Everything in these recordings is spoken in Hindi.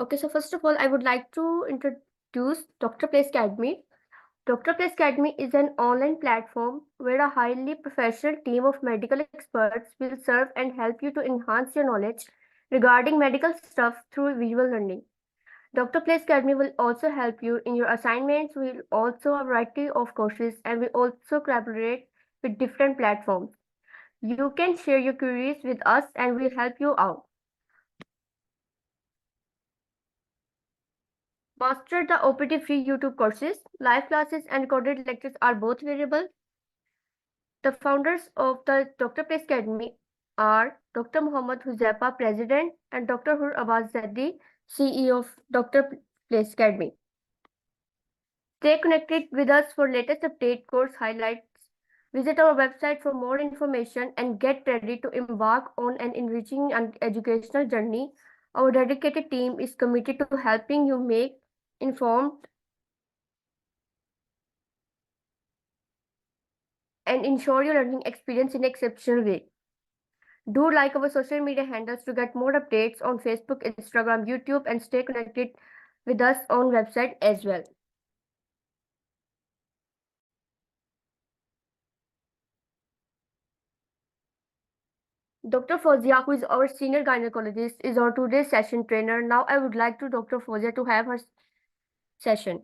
Okay, so first of all, I would like to introduce Dr. Place Academy. Dr. Place Academy is an online platform where a highly professional team of medical experts will serve and help you to enhance your knowledge regarding medical stuff through visual learning. Dr. Place Academy will also help you in your assignments. We'll also a variety of courses and we also collaborate with different platforms. You can share your queries with us and we'll help you out. Master the OPT free YouTube courses. Live classes and recorded lectures are both available. The founders of the Dr. Place Academy are Dr. Muhammad Huzaifa, President, and Dr. Hur Abbas Zaddi, CEO of Dr. Place Academy. Stay connected with us for latest update, course highlights. Visit our website for more information and get ready to embark on an enriching and educational journey. Our dedicated team is committed to helping you make informed and ensure your learning experience in an exceptional way. Do like our social media handles to get more updates on Facebook, Instagram, YouTube, and stay connected with us on website as well. Dr. Fozia, who is our senior gynecologist, is our today's session trainer. Now I would like to Dr. Fozia to have her session.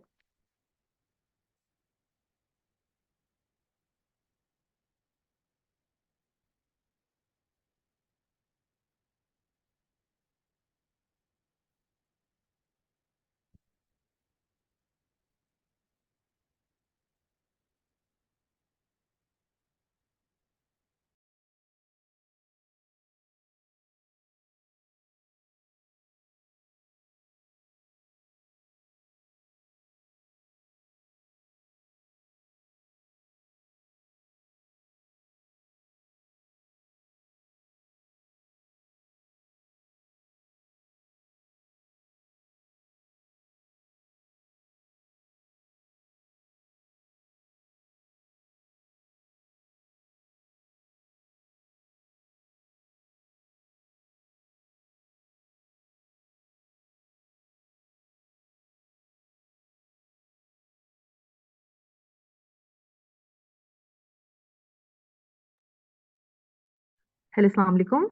Hello, Assalamu alaikum.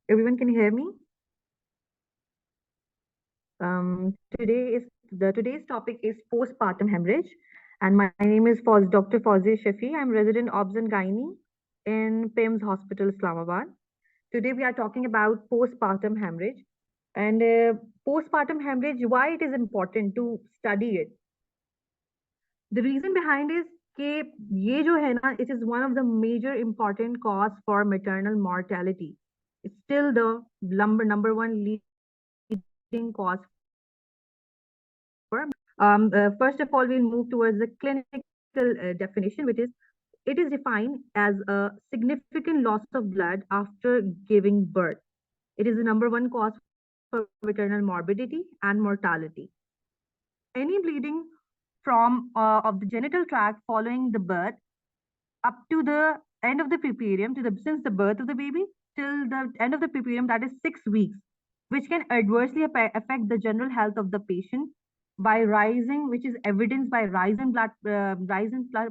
Everyone can hear me? Today's topic is postpartum hemorrhage, and my name is Dr. Fawzia Shafi. I'm resident obs and gynae in PIMS Hospital, Islamabad. Today we are talking about postpartum hemorrhage, and postpartum hemorrhage. Why it is important to study it? The reason behind is कि ये जो है ना, it is one of the major important cause for maternal mortality. It's still the number one leading cause for. First of all, we'll move towards the clinical definition, which is it is defined as a significant loss of blood after giving birth. It is the number one cause for maternal morbidity and mortality. Any bleeding from of the genital tract following the birth up to the end of the preperium, since the birth of the baby till the end of the preperium, that is 6 weeks, which can adversely affect the general health of the patient by rising, which is evidenced by rise in blood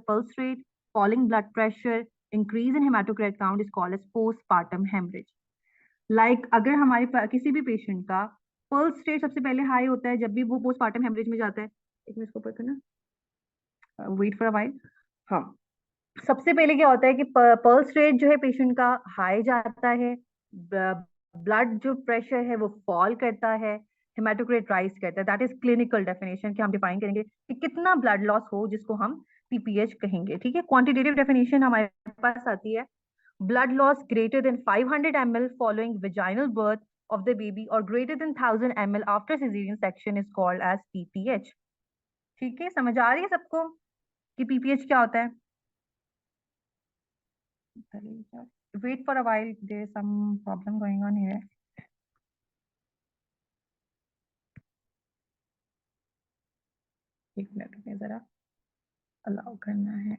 pulse rate, falling blood pressure, increase in hematocrit count, is called as postpartum hemorrhage. Like अगर हमारे किसी भी पेशेंट का पल्स रेट सबसे पहले हाई होता है जब भी वो पोस्टमार्टम हेमरेज में जाता है, एक मिनट इसको ऊपर करना, वेट फॉर अ व्हाइल. हाँ, सबसे पहले क्या होता है कि पल्स रेट जो है पेशेंट का हाई जाता है, ब्लड जो प्रेशर है वो फॉल करता है, हेमाटोक्रिट राइज करता है. दैट इज क्लिनिकल डेफिनेशन कि हम डिफाइन करेंगे कि कितना ब्लड लॉस हो जिसको हम पीपीएच कहेंगे. ठीक है, क्वांटिटेटिव डेफिनेशन हमारे पास आती है, blood loss greater than 500 ml following vaginal birth of the baby or greater than 1000 ml after cesarean section is called as PPH. ठीक है, समझ आ रही है सबको कि PPH क्या होता है? Wait for a while, there is some problem going on here. एक मिनट में जरा अलाउ करना है.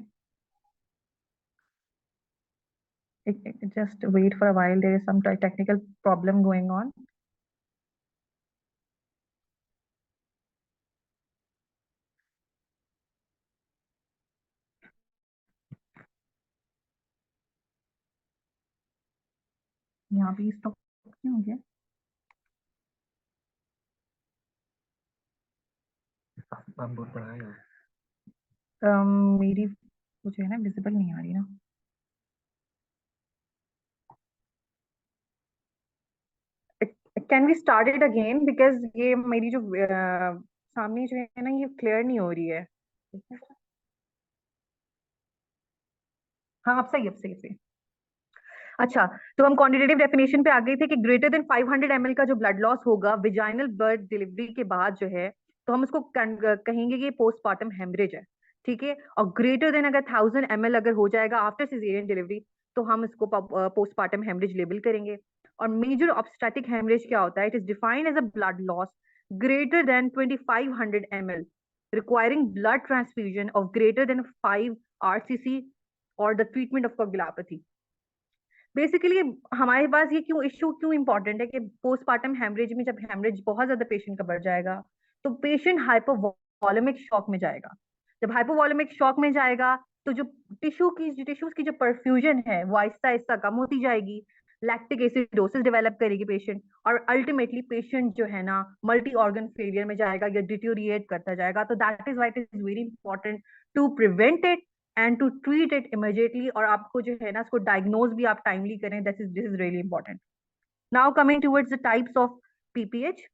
Just wait for a while, there is some technical problem going on. यहाँ पे स्टॉप क्यों हो गया? मेरी वो जो है ना विजिबल नहीं आ रही ना। Can we start it again, because ये मेरी जो सामने जो है ना ये क्लियर नहीं हो रही है। हाँ, अब सही, अब सही, अब सही। अच्छा, तो हम क्वांटिटेटिव डेफिनेशन पे आ गए थे कि ग्रेटर देन 500 ml का जो ब्लड लॉस होगा विजाइनल बर्थ डिलीवरी के बाद जो है, तो हम उसको कहेंगे कि पोस्टमार्टम हेमरेज है। ठीक है, और ग्रेटर देन अगर 1000 ml अगर हो जाएगा आफ्टर सिजेरियन डिलीवरी, तो हम इसको पोस्टमार्टम हेमरेज लेबल करेंगे। और मेजर ऑब्स्टेटिक हेमरेज क्या होता है? It is defined as a blood loss greater than 2500 ml requiring blood transfusion of greater than 5 RCC or the treatment of coagulopathy। Basically हमारे पास ये क्यों इश्यू क्यों इंपॉर्टेंट है कि पोस्टमार्टम हेमरेज में जब हेमरेज बहुत ज्यादा पेशेंट का बढ़ जाएगा, तो पेशेंट हाइपोवॉलेमिक शॉक में जाएगा। जब हाइपोवॉलेमिक शॉक में जाएगा, तो जो टिश्यूज की जो परफ्यूजन है वो आहिस्ता आहिस्ता कम होती जाएगी, लैक्टिक एसिडोसिस डेवलप करेगी पेशेंट, और अल्टीमेटली पेशेंट जो है ना मल्टी ऑर्गन फेलियर में जाएगा या डिटोरिएट करता जाएगा। तो that is why it is very important to prevent it and to treat it immediately, और आपको जो है ना इसको डायग्नोज भी आप टाइमली करें। This is really important. Now coming towards the types of PPH,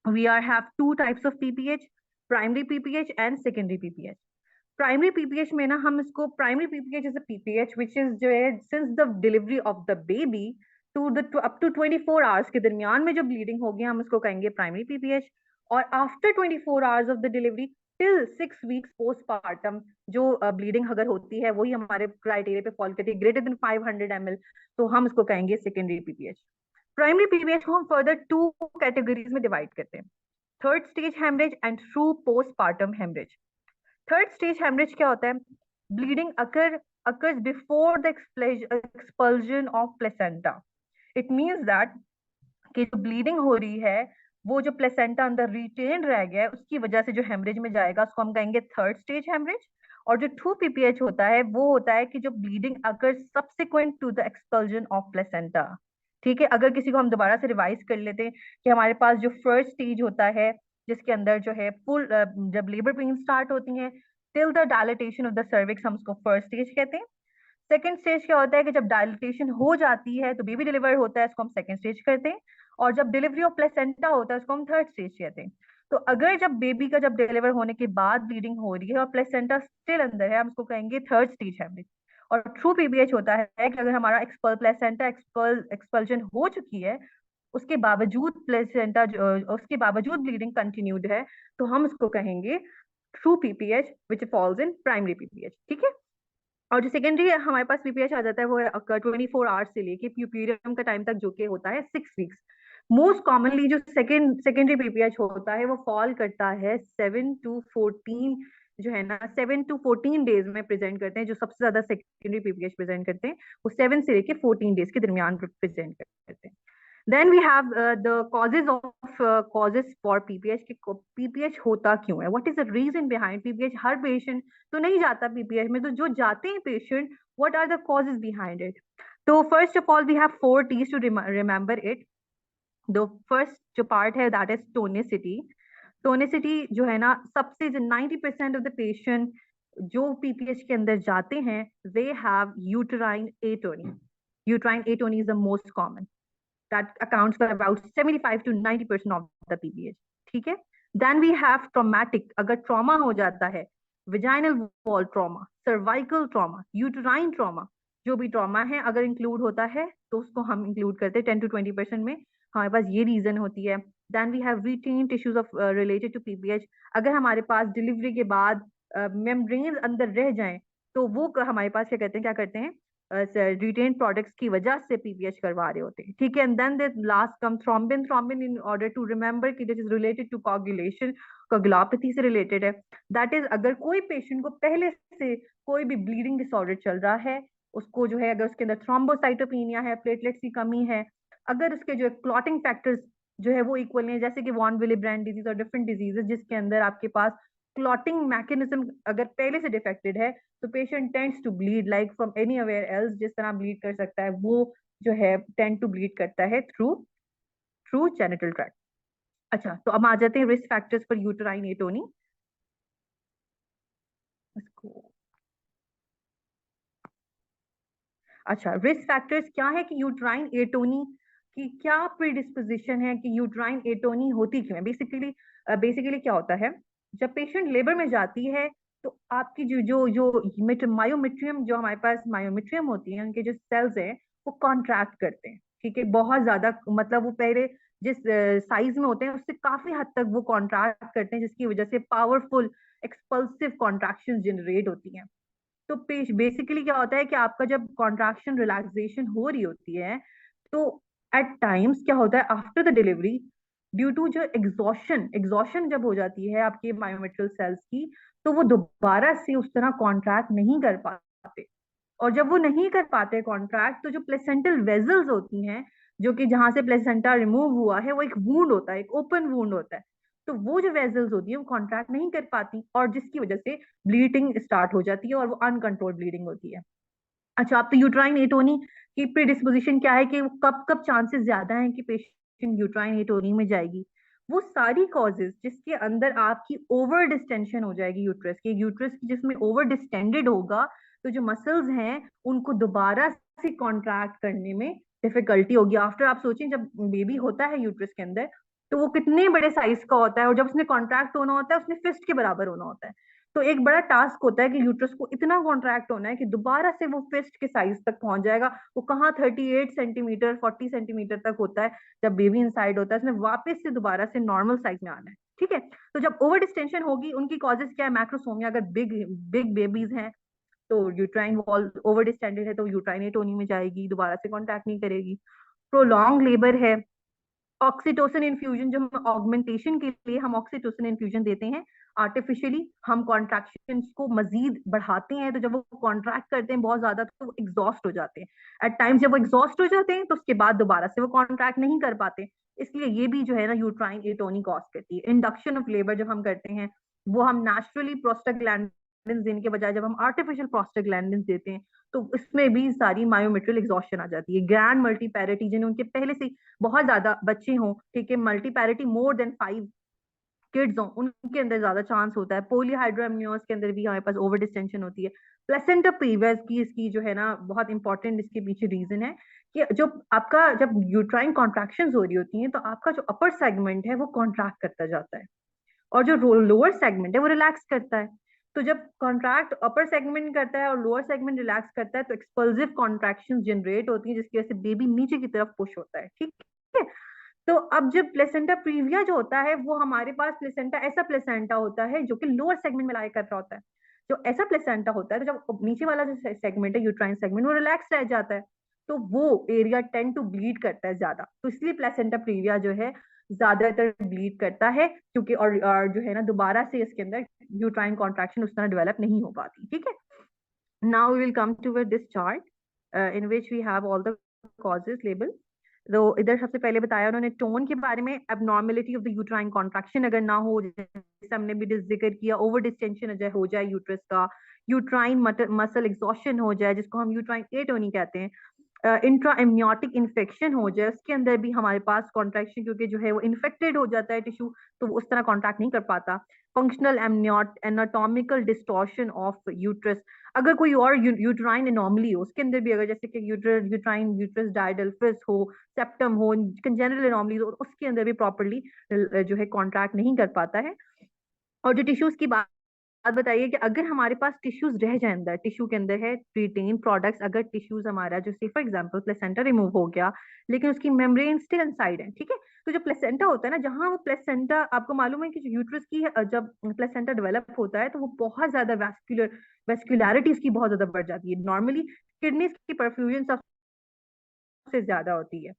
we are have two types of PPH, primary PPH and secondary PPH। Primary PPH में ना हम इसको primary PPH is a PPH which is जो है since the delivery of the baby to the up to 24 hours के दरमियान में जो ब्लीडिंग होगी हम उसको कहेंगे प्राइमरी पीपीएच। और after 24 hours of the delivery till 6 weeks postpartum जो ब्लीडिंग अगर होती है वही हमारे क्राइटेरिया पे फॉल करती है ग्रेटर देन 500 ml, तो हम उसको कहेंगे सेकेंडरी पीपीएच। प्राइमरी पीपीएच को हम फर्दर टू कैटेगरीज में डिवाइड करते हैं, third stage haemorrhage and true postpartum haemorrhage. Third stage haemorrhage क्या होता है? Bleeding occurs before the expulsion of placenta। it means that कि जो ब्लीडिंग हो रही है वो जो प्लेसेंटा अंदर रिटेन रह गया है उसकी वजह से जो हेमरेज में जाएगा उसको हम कहेंगे थर्ड स्टेज हेमरेज। और जो ट्रू पीपीएच होता है वो होता है कि जो ब्लीडिंग अगर subsequent to the expulsion of placenta. ठीक है, अगर किसी को हम दोबारा से रिवाइज कर लेते हैं कि हमारे पास जो फर्स्ट स्टेज होता है जिसके अंदर जो है फुल जब लेबर पेन स्टार्ट होती है till the dilatation of the cervix, हम उसको फर्स्ट स्टेज कहते हैं। सेकेंड स्टेज क्या होता है कि जब डायलिटेशन हो जाती है तो बेबी डिलीवर होता है, इसको हम सेकेंड स्टेज कहते हैं। और जब डिलीवरी ऑफ प्लेसेंटा होता है उसको हम थर्ड स्टेज कहते हैं। तो अगर जब बेबी का जब डिलीवर होने के बाद ब्लीडिंग हो रही है और प्लेसेंटा स्टिल अंदर है, हम उसको कहेंगे थर्ड स्टेज हेमरेज। और ट्रू पीबीएच होता है कि अगर हमारा प्लेसेंटा एक्सपल्जन हो चुकी है, उसके बावजूद प्लेसेंटा उसके बावजूद ब्लीडिंग कंटिन्यूड है, तो हम उसको कहेंगे true PPH which falls in primary PPH. ठीक है, और जो सेकेंडरी हमारे पास पीपीएच आ जाता है वो है 24 आवर्स से लेके प्यूपेरियम का टाइम तक, जो कि होता है 6 वीक्स। मोस्ट कॉमनली जो सेकेंडरी पीपीएच होता है वो फॉल करता है 7 to 14, जो है ना 7 to 14 डेज में प्रेजेंट करते हैं। जो सबसे ज्यादा सेकेंडरी पीपीएच प्रेजेंट करते हैं वो 7 से लेके 14 डेज के दरमियान प्रेजेंट करते हैं। Then we have the causes of causes for PPH कि पीपीएच होता क्यों है, what is the reason behind PPH. हर पेशेंट तो नहीं जाता पीपीएच में, तो जो जाते हैं patient what are the causes behind it. तो first of all we have 4 T's to remember it. The first जो पार्ट है दैट इज टोनिसिटी। टोनिसिटी जो है ना सबसे जो 90% ऑफ द पेशेंट जो पीपीएच के अंदर जाते हैं they have uterine atony. Uterine atony is the most common, that accounts for about 75 to 90% of the PPH। ठीक है, then we have traumatic, अगर trauma हो जाता है, vaginal wall trauma, cervical trauma, uterine trauma, जो भी trauma है अगर include होता है तो उसको हम include करते हैं 10 to 20% में। हमारे पास ये reason होती है। then we have retained tissues of related to PPH। अगर हमारे पास डिलीवरी के बाद मेम्ब्रेन अंदर रह जाएं तो वो हमारे पास क्या करते हैं रिटेन प्रोडक्ट्स की वजह से पीपीएच करवा रहे होते हैं। ठीक है, and then the last come thrombin. Thrombin in order to remember कि this is related to coagulation, coagulopathy से रिलेटेड है। दैट इज अगर कोई पेशेंट को पहले से कोई भी ब्लीडिंग डिसऑर्डर चल रहा है, उसको जो है अगर उसके अंदर थ्रोम्बोसाइटोपिनिया है, प्लेटलेट्स की कमी है, अगर उसके जो क्लॉटिंग फैक्टर्स जो है वो इक्वल नहीं है, जैसे कि वॉन विली ब्रांड डिजीज और डिफरेंट डिजीजेस जिसके अंदर आपके पास क्लॉटिंग मैकेनिज्म अगर पहले से डिफेक्टेड है, तो patient tends to bleed like from anywhere else. जिस तरह ब्लीड कर सकता है वो जो है टेंड टू ब्लीड करता है थ्रू थ्रू जेनिटल ट्रैक्ट। अच्छा, तो अब आ जाते हैं risk factors for uterine atony. अच्छा, रिस्क फैक्टर्स क्या है कि यूट्राइन एटोनी की क्या प्रीडिस्पोजिशन है, कि यूट्राइन एटोनी होती क्यों है। बेसिकली बेसिकली क्या होता है, जब पेशेंट लेबर में जाती है तो आपकी जो जो जो मायोमेट्रियम, जो हमारे पास मायोमेट्रियम होती है, उनके जो सेल्स हैं वो कॉन्ट्रैक्ट करते हैं। ठीक है, बहुत ज्यादा, मतलब वो पहले जिस साइज में होते हैं उससे काफी हद तक वो कॉन्ट्रैक्ट करते हैं, जिसकी वजह से पावरफुल एक्सपल्सिव कॉन्ट्रैक्शन जनरेट होती हैं। तो बेसिकली क्या होता है कि आपका जब कॉन्ट्रैक्शन रिलैक्सेशन हो रही होती है तो एट टाइम्स क्या होता है after the delivery, due to जो एग्जॉशन एग्जॉशन जब हो जाती है आपके मायोमेट्रियल सेल्स की, तो वो दोबारा से उस तरह कॉन्ट्रैक्ट नहीं कर पाते। और जब वो नहीं कर पाते कॉन्ट्रैक्ट, तो जो प्लेसेंटल वेजल्स होती हैं, जो कि जहां से प्लेसेंटा रिमूव हुआ है, वो एक वूंड होता है, एक ओपन वूंड होता है। तो वो जो वेजल्स होती है वो कॉन्ट्रैक्ट नहीं कर पाती, और जिसकी वजह से ब्लीडिंग स्टार्ट हो जाती है और वो अनकंट्रोल्ड ब्लीडिंग होती है। अच्छा, आप तो यूट्राइन एटोनी की प्रीडिस्पोजिशन क्या है, कि कब कब चांसेस ज्यादा हैं कि पेशेंट यूट्राइन एटोनी में जाएगी। वो सारी कॉजेज जिसके अंदर आपकी ओवर डिस्टेंशन हो जाएगी यूट्रस की, यूट्रस की जिसमें ओवर डिस्टेंडेड होगा, तो जो मसल्स हैं उनको दोबारा से कॉन्ट्रैक्ट करने में डिफिकल्टी होगी। आफ्टर आप सोचें, जब बेबी होता है यूट्रस के अंदर तो वो कितने बड़े साइज का होता है, और जब उसने कॉन्ट्रैक्ट होना होता है उसने फिस्ट के बराबर होना होता है। तो एक बड़ा टास्क होता है कि यूट्रस को इतना कॉन्ट्रैक्ट होना है कि दोबारा से वो फिस्ट के साइज तक पहुंच जाएगा। वो कहाँ 38 सेंटीमीटर 40 सेंटीमीटर तक होता है जब बेबी इनसाइड होता है, उसने वापस से दोबारा से नॉर्मल साइज में आना है। ठीक है, तो जब ओवर डिस्टेंशन होगी, उनकी कॉजेज क्या है, मैक्रोसोमिया, अगर बिग बिग बेबीज हैं तो यूट्राइन वॉल ओवर डिस्टेंडेड है तो यूट्राइन एटोनी में जाएगी, दोबारा से कॉन्टैक्ट नहीं करेगी। प्रोलॉन्ग लेबर है, ऑक्सीटोसिन इन्फ्यूजन, जो हम ऑगमेंटेशन के लिए हम ऑक्सीटोसिन इन्फ्यूजन देते हैं आर्टिफिशियली, हम कॉन्ट्रैक्शन को मजीद बढ़ाते हैं, तो जब वो कॉन्ट्रैक्ट करते हैं बहुत ज्यादा तो वो एग्जॉस्ट हो जाते हैं। एट टाइम्स जब वो एग्जॉस्ट हो जाते हैं तो उसके बाद दोबारा से वो कॉन्ट्रैक्ट नहीं कर पाते। इसलिए ये भी जो है ना यूट्राइन एटोनी कॉज करती है। इंडक्शन ऑफ लेबर जब हम करते हैं, वो हम नेचुरली प्रोस्टाग्लैंडिन देने के बजाय जब हम आर्टिफिशियल प्रोस्टाग्लैंडिन देते हैं, तो इसमें भी सारी मायोमेट्रियल एग्जॉस्शन आ जाती है। ग्रैंड मल्टीपैरिटी, जिन्हें उनके पहले से बहुत ज्यादा बच्चे हों, ठीक है, मल्टीपैरिटी मोर देन 5 किड्स हों, उनके अंदर ज्यादा चांस होता है। पोलीहाइड्रोएमनियोस के अंदर भी हमारे पास ओवर डिस्टेंशन होती है। प्लेसेंटा प्रीवियस की इसकी जो है ना बहुत इंपॉर्टेंट इसके पीछे रीजन है कि जो आपका जब यूट्राइन कॉन्ट्रैक्शन हो रही होती हैं तो आपका जो अपर सेगमेंट है वो कॉन्ट्रैक्ट करता जाता है, और जो लोअर सेगमेंट है वो रिलैक्स करता है। तो जब कॉन्ट्रैक्ट अपर सेगमेंट करता है और लोअर सेगमेंट रिलैक्स करता है तो एक्सपल्सिव कॉन्ट्रैक्शन जनरेट होती है, जिसकी वजह से बेबी नीचे की तरफ पुश होता है। ठीक है, तो अब जब प्लेसेंटा प्रीविया जो होता है, वो हमारे पास प्लेसेंटा ऐसा प्लेसेंटा होता है जो कि लोअर सेगमेंट में लाई कर रहा होता है। जो ऐसा प्लेसेंटा होता है, तो जब नीचे वाला जो सेगमेंट है यूट्राइन सेगमेंट, वो रिलैक्स रह जाता है, तो वो एरिया टेंड टू ब्लीड करता है ज्यादा। तो इसलिए प्लेसेंटा प्रीविया जो है ज्यादातर ब्लीड करता है, क्योंकि और जो है ना दोबारा से इसके अंदर यूट्राइन कॉन्ट्रैक्शन उस तरह डेवलप नहीं हो पाती। ठीक है, now we will come to this chart in which we have all the causes label. तो इधर सबसे पहले बताया उन्होंने टोन के बारे में, abnormality of the uterine contraction अगर ना हो, जैसे हमने भी जिक्र किया, ओवर डिस्टेंशन हो जाए यूट्रस का, यूट्राइन मसल एग्जॉशन हो जाए जिसको हम यूट्राइन एटोनी कहते हैं, इंट्रा एमनियोटिक इन्फेक्शन हो जाए, उसके अंदर भी हमारे पास कॉन्ट्रैक्शन, क्योंकि जो है वो इन्फेक्टेड हो जाता है टिश्यू, तो वो उस तरह कॉन्ट्रैक्ट नहीं कर पाता। Functional anatomical distortion of uterus, अगर कोई और यूट्राइन एनॉमली हो उसके अंदर भी, अगर जैसे कि यूट्राइन यूट्रस डायडल्फिस हो, सेप्टम हो, कंजेनिटल एनॉमलीज हो, उसके अंदर भी प्रॉपरली जो है कॉन्ट्रैक्ट नहीं कर पाता है। और जो टिश्यूज की बात बताइए कि अगर हमारे पास टिश्यूज रह जाए, अंदर टिश्यू के अंदर है रिटेन प्रोडक्ट्स, अगर टिश्यूज हमारा जो फॉर एग्जांपल प्लेसेंटा रिमूव हो गया लेकिन उसकी मेम्ब्रेन स्टिल इनसाइड है, ठीक है, तो जो प्लेसेंटा होता है ना, जहां वो प्लेसेंटा, आपको मालूम है कि जो यूट्रस की जब प्लेसेंटा डेवलप होता है तो वो बहुत ज्यादा वेस्कुलैरिटी इसकी बहुत ज्यादा बढ़ जाती है। नॉर्मली किडनीज की परफ्यूजन सबसे ज्यादा होती है।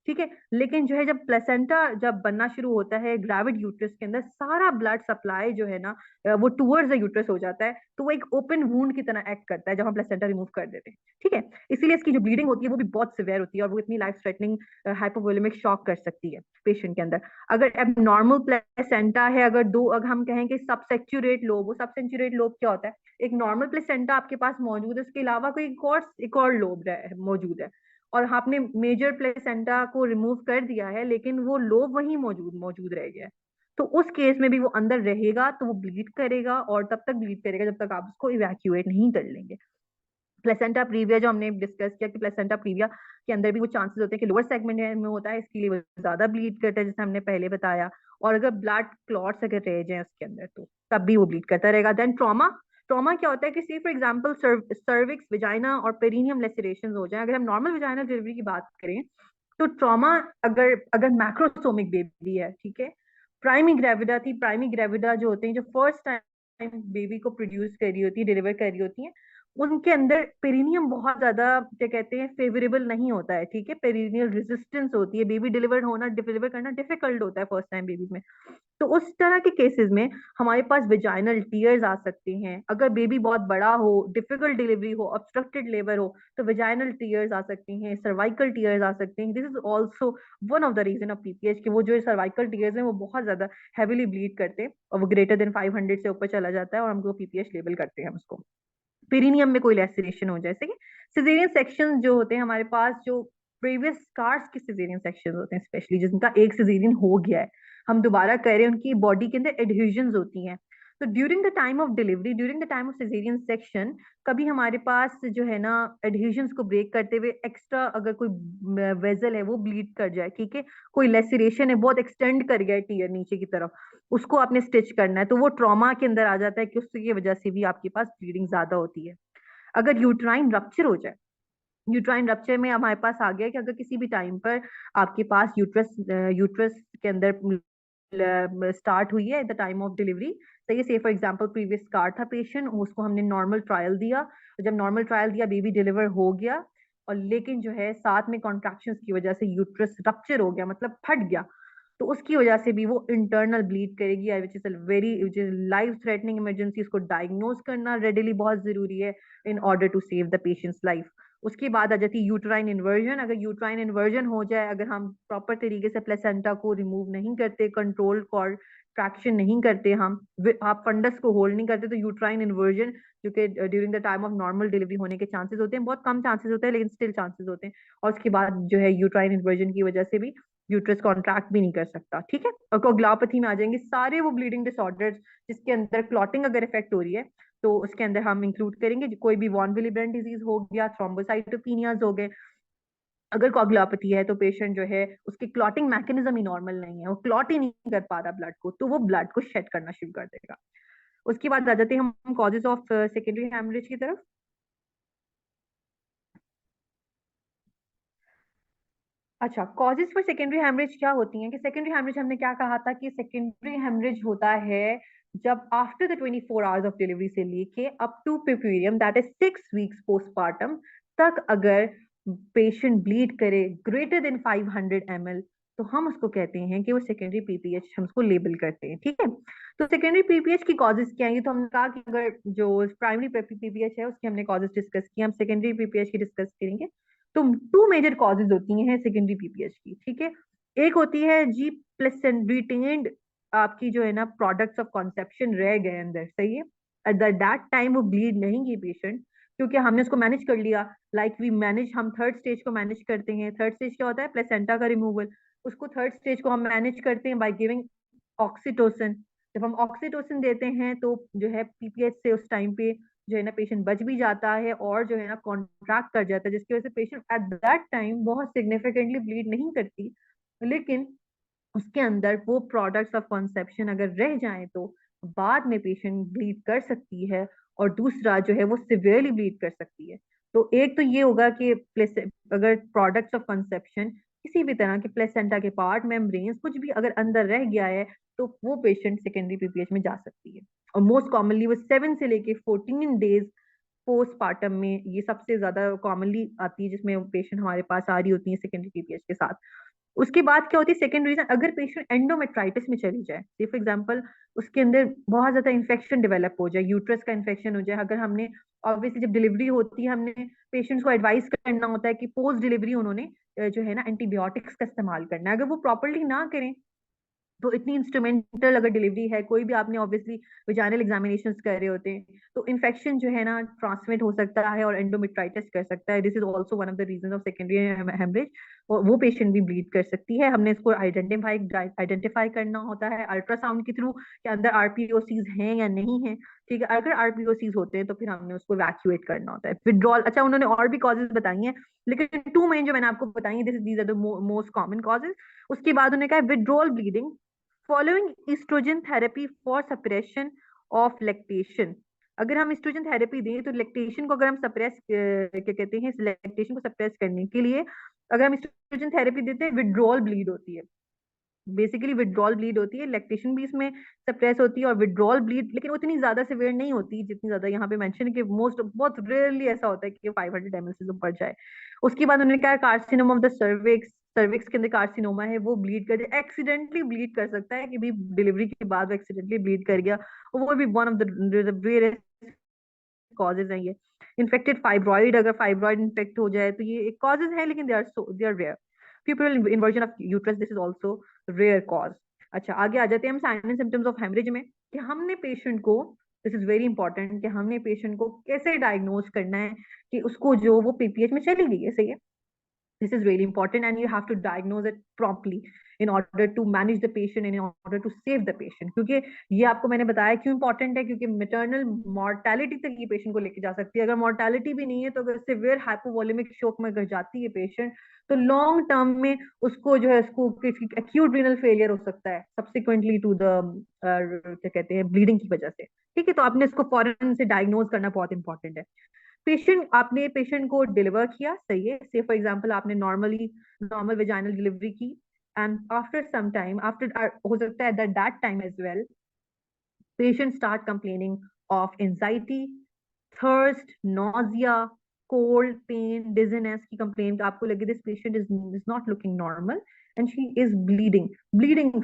ठीक है, लेकिन जो है जब प्लेसेंटा जब बनना शुरू होता है ग्रेविड यूट्रस के अंदर, सारा ब्लड सप्लाई जो है ना वो टूवर्ड्स द यूट्रस हो जाता है, तो वो एक ओपन वूंड की तरह एक्ट करता है जब हम प्लेसेंटा रिमूव कर देते हैं। ठीक है, इसीलिए इसकी जो ब्लीडिंग होती है वो भी बहुत सिवियर होती है, और वो इतनी लाइफ थ्रेटनिंग हाइपोवोलेमिक शॉक कर सकती है पेशेंट के अंदर। अगर अब नॉर्मल प्लेसेंटा है, अगर हम कहें कि सबसेक्चुरेट लोब, वो सबसेंचुरेट लोब क्या होता है, एक नॉर्मल प्लेसेंटा आपके पास मौजूद है, उसके अलावा कोई एक और लोब मौजूद है, और आपने मेजर प्लेसेंटा को रिमूव कर दिया है, लेकिन वो लोब वहीं मौजूद मौजूद रह गया है, तो उस केस में भी वो अंदर रहेगा, तो वो ब्लीड करेगा, और तब तक ब्लीड करेगा जब तक आप उसको इवैक्यूएट नहीं कर लेंगे। प्लेसेंटा प्रीविया जो हमने डिस्कस किया कि प्लेसेंटा प्रीविया के अंदर भी वो चांसेस होते हैं कि लोअर सेगमेंट में होता है, इसके लिए वो ज्यादा ब्लीड करता है, जैसे हमने पहले बताया। और अगर ब्लड क्लॉट्स अगर रह जाए उसके अंदर, तो तब भी वो ब्लीड करता रहेगा। देन ट्रॉमा, ट्रॉमा क्या होता है कि सी फॉर एग्जांपल सर्विक्स, विजाइना और पेरिनियम लेसरेशन हो जाए। अगर हम नॉर्मल विजाइनल डिलीवरी की बात करें, तो ट्रॉमा अगर अगर मैक्रोसोमिक बेबी है, ठीक है, प्राइमी ग्रेविडा थी, प्राइमी ग्रेविडा जो होते हैं, जो फर्स्ट टाइम बेबी को प्रोड्यूस कर रही होती है, डिलीवर कर रही होती है, उनके अंदर पेरिनियम बहुत ज्यादा क्या कहते हैं फेवरेबल नहीं होता है, ठीक है, पेरिनियल रेजिस्टेंस होती है, बेबी डिलीवर करना डिफिकल्ट होता है फर्स्ट टाइम बेबी में। तो उस तरह के केसेस में हमारे पास विजाइनल टीयर्स आ सकते हैं। अगर बेबी बहुत बड़ा हो, डिफिकल्ट डिलीवरी हो, ऑब्स्ट्रक्टेड लेबर हो, तो विजाइनल टीयर्स आ सकती हैं, सर्वाइकल टीयर्स आ सकते हैं। This is also one of the reason of PPH कि वो जो सर्वाइकल टीयर्स हैं वो बहुत ज्यादा हैविली ब्लीड करते हैं, और वो ग्रेटर देन 500 से ऊपर चला जाता है, और हमको पीपीएच लेबल करते हैं हम उसको। पेरिनियम में कोई लैसिरेशन हो, जैसे कि सिजेरियन सेक्शन जो होते हैं हमारे पास, जो प्रीवियस स्कार्स के सिजेरियन सेक्शन होते हैं, स्पेशली जिनका एक सिजेरियन हो गया है, हम दोबारा कर रहे हैं, उनकी बॉडी के अंदर एडहेजन्स होती हैं। तो during the time of delivery, during the time of caesarean section, कभी हमारे पास जो है ना एडहेजन्स को ब्रेक करते हुए एक्स्ट्रा अगर कोई वेजल है वो ब्लीड कर जाए, ठीक है, कोई लेसिरेशन है, बहुत एक्सटेंड कर गया है टीयर नीचे की तरफ, उसको आपने स्टिच करना है, तो वो ट्रॉमा के अंदर आ जाता है कि उसकी वजह से भी आपके पास ब्लीडिंग ज्यादा होती है। अगर यूट्राइन रप्चर हो जाए, यूट्राइन रप्चर में हमारे पास आ गया कि अगर किसी भी टाइम पर आपके पास यूट्रस यूट्रस के अंदर स्टार्ट हुई है at the time of delivery, तो ये से फॉर एग्जांपल प्रीवियस स्कार था पेशेंट, उसको हमने नॉर्मल ट्रायल दिया, तो जब नॉर्मल ट्रायल दिया बेबी डिलीवर हो गया, और लेकिन जो है साथ में कॉन्ट्रैक्शंस की वजह से यूट्रस रप्चर हो गया, मतलब फट गया, तो उसकी वजह से भी वो इंटरनल ब्लीड करेगी, which is very which is life threatening emergency. उसको डायग्नोज करना रेडिली बहुत जरूरी है in order to save the patient's life. उसके बाद आ जाती है यूट्राइन इन्वर्जन। अगर यूट्राइन इन्वर्जन हो जाए, अगर हम प्रॉपर तरीके से प्लेसेंटा को रिमूव नहीं करते, कंट्रोल कॉर्ड ट्रैक्शन नहीं करते, हम आप फंडस को होल्ड नहीं करते, तो यूट्राइन इन्वर्जन जो कि during the time of normal delivery होने के चांसेस होते हैं, बहुत कम चांसेस होते हैं लेकिन स्टिल चांसेस होते हैं। और उसके बाद जो है यूट्राइन इन्वर्जन की वजह से भी यूट्रस कॉन्ट्रैक्ट भी नहीं कर सकता, ठीक है। और कोगुलोपैथी में आ जाएंगे सारे वो ब्लीडिंग डिसऑर्डर्स जिसके अंदर क्लॉटिंग अगर इफेक्ट हो रही है, तो उसके अंदर हम इंक्लूड करेंगे कोई भी वॉन विलिब्रेंट डिजीज हो गया, थ्रोम्बोसाइटोपिनियाज हो गए। अगर कोगुलोपैथी है तो पेशेंट जो है उसकी क्लॉटिंग मैकेनिज्म ही नॉर्मल नहीं है, वो क्लॉट ही नहीं कर पा रहा ब्लड को, तो वो ब्लड को शेड करना शुरू कर देगा। उसके बाद आ जाते हैं हम कॉजेज ऑफ सेकेंडरी हेमरेज की तरफ। अच्छा, कॉजेज फॉर सेकेंडरी हेमरेज क्या होती हैं कि सेकेंडरी हेमरेज हमने क्या कहा था कि सेकेंडरी हेमरेज होता है जब after the 24 hours of delivery से लेके up to puerperium, that is 6 weeks postpartum तक, अगर पेशेंट ब्लीड करे ग्रेटर देन 500 ml, तो हम उसको कहते हैं कि वो सेकेंडरी पीपीएच, हम उसको लेबल करते हैं, ठीक है। तो सेकेंडरी पीपीएच की कॉजेज क्या है, तो हमने कहा कि अगर जो प्राइमरी पीपीएच है उसकी हमने कॉजेज डिस्कस किया, हम सेकेंडरी पीपीएच की डिस्कस करेंगे। तो टू मेजर कॉजेज होती हैं सेकेंडरी पीपीएच की, ठीक है। एक होती है जी प्लेसेंट रिटेन्ड, आपकी जो है ना प्रोडक्ट्स ऑफ कॉन्सेप्शन रह गए अंदर, सही है, एट दैट टाइम वो ब्लीड नहीं की पेशेंट, क्योंकि हमने उसको मैनेज कर लिया, लाइक वी मैनेज, हम थर्ड स्टेज को मैनेज करते हैं। थर्ड स्टेज क्या होता है, प्लेसेंटा का रिमूवल, उसको थर्ड स्टेज को हम मैनेज करते हैं बाय गिविंग ऑक्सीटोसिन। जब हम ऑक्सीटोसिन देते हैं तो जो है पीपीएच से उस टाइम पे जो है ना पेशेंट बच भी जाता है और जो है ना कॉन्ट्रैक्ट कर जाता है, जिसकी वजह से पेशेंट एट दैट टाइम बहुत सिग्निफिकेंटली ब्लीड नहीं करती, लेकिन उसके अंदर वो प्रोडक्ट्स ऑफ कॉन्सेप्शन अगर रह जाएं तो बाद में पेशेंट ब्लीड कर सकती है, और दूसरा जो है वो सिवियरली ब्लीड कर सकती है। तो एक तो ये होगा कि अगर प्रोडक्ट्स ऑफ कंसेप्शन किसी भी तरह के प्लेसेंटा के पार्ट, मेम्ब्रेन्स, कुछ भी अगर अंदर रह गया है, तो वो पेशेंट सेकेंडरी पीपीएच में जा सकती है। और मोस्ट कॉमनली वो 7 से लेके 14 डेज पोस्टपार्टम में ये सबसे ज्यादा कॉमनली आती है, जिसमें पेशेंट हमारे पास आ रही होती है सेकेंडरी पीपीएच के साथ। उसके बाद क्या होती है सेकेंड रीजन, अगर पेशेंट एंडोमेट्राइटिस में चली जाए, फॉर एग्जांपल उसके अंदर बहुत ज्यादा इन्फेक्शन डेवलप हो जाए, यूट्रस का इन्फेक्शन हो जाए, अगर हमने ऑब्वियसली जब डिलीवरी होती है हमने पेशेंट्स को एडवाइस करना होता है कि पोस्ट डिलीवरी उन्होंने जो है ना एंटीबायोटिक्स का इस्तेमाल करना है, अगर वो प्रॉपरली ना करें तो इतनी इंस्ट्रूमेंटल अगर डिलीवरी है, कोई भी आपने ऑब्वियसली वेजाइनल एग्जामिनेशंस कर रहे होते हैं, तो इन्फेक्शन जो है ना ट्रांसमिट हो सकता है और एंडोमेट्राइटिस कर सकता है। This is also one of the reason of secondary haemorrhage, और वो पेशेंट भी ब्लीड कर सकती है। हमने इसको आइडेंटिफाई करना होता है अल्ट्रासाउंड के थ्रू कि अंदर आरपीओसीज हैं या नहीं है। ठीक है, अगर आरपीओसीज होते हैं तो फिर हमने उसको वैक्यूएट करना होता है। विड्रॉल, अच्छा उन्होंने और भी कॉजेज बताई हैं, लेकिन टू मेन जो मैंने आपको बताई है, these are the most common causes. उसके बाद उन्होंने कहा withdrawal bleeding following oestrogen therapy for suppression of lactation. अगर हम एस्ट्रोजन थेरेपी दें तो लैक्टेशन को अगर हम सप्रेस क्या कहते हैं, लैक्टेशन को सप्रेस करने के लिए अगर हम एस्ट्रोजन थेरेपी देते हैं, विड्रॉल ब्लीड होती है। बेसिकली विड्रॉल ब्लीड होती है, लैक्टेशन भी इसमें सप्रेस होती है, और विड्रॉल ब्लीड लेकिन उतनी ज्यादा सिवियर नहीं होती जितनी ज्यादा यहाँ पे मेंशन है कि मोस्ट बहुत रेयरली ऐसा होता है कि 500 ml से ऊपर जाए। उसके बाद उन्होंने कहा carcinoma of the cervix, cervix के अंदर कार्सिनोमा है वो ब्लीड कर एक्सीडेंटली ब्लीड कर सकता है कि भी डिलीवरी के बाद वो एक्सीडेंटली ब्लीड कर गया, वो भी one of the rarest causes है ये। इन्फेक्टेड फाइब्रॉइड, अगर फाइब्रॉइड इन्फेक्ट हो जाए तो ये एक कॉजेज है, लेकिन they are rare. Puerperal inversion of uterus, this is also rare cause. अच्छा आगे आ जाते हैं हम sign and symptoms of haemorrhage में, कि हमने पेशेंट को, दिस इज वेरी इंपॉर्टेंट, कि हमने पेशेंट को कैसे डायग्नोज करना है कि उसको जो वो पीपीएच में चली गई है, सही है। This is really important and you have to diagnose it promptly in order to manage the patient and in order to save the patient। क्योंकि ये आपको मैंने बताया क्यों इंपॉर्टेंट है, क्योंकि मेटर्नल मॉर्टेलिटी तक ये पेशेंट को लेके जा सकती है। अगर मॉर्टेलिटी भी नहीं है तो अगर सिवियर हाइपोवोलेमिक शोक में अगर जाती है पेशेंट, तो लॉन्ग टर्म में उसको जो है उसको एक्यूट रीनल फेलियर हो सकता है सब्सिक्वेंटली टू द क्या कहते हैं ब्लीडिंग की वजह से। ठीक है, तो आपने इसको फॉरन से डायग्नोज करना बहुत इंपॉर्टेंट है। पेशेंट, आपने पेशेंट को डिलीवर किया, सही है, से फॉर एग्जांपल आपने नॉर्मल वेजाइनल डिलीवरी की, and after some time, after हो सकता है that time as well patient start complaining of anxiety, thirst, nausea, cold, pain, dizziness की complaint आपको लगे this patient is not looking normal and she is bleeding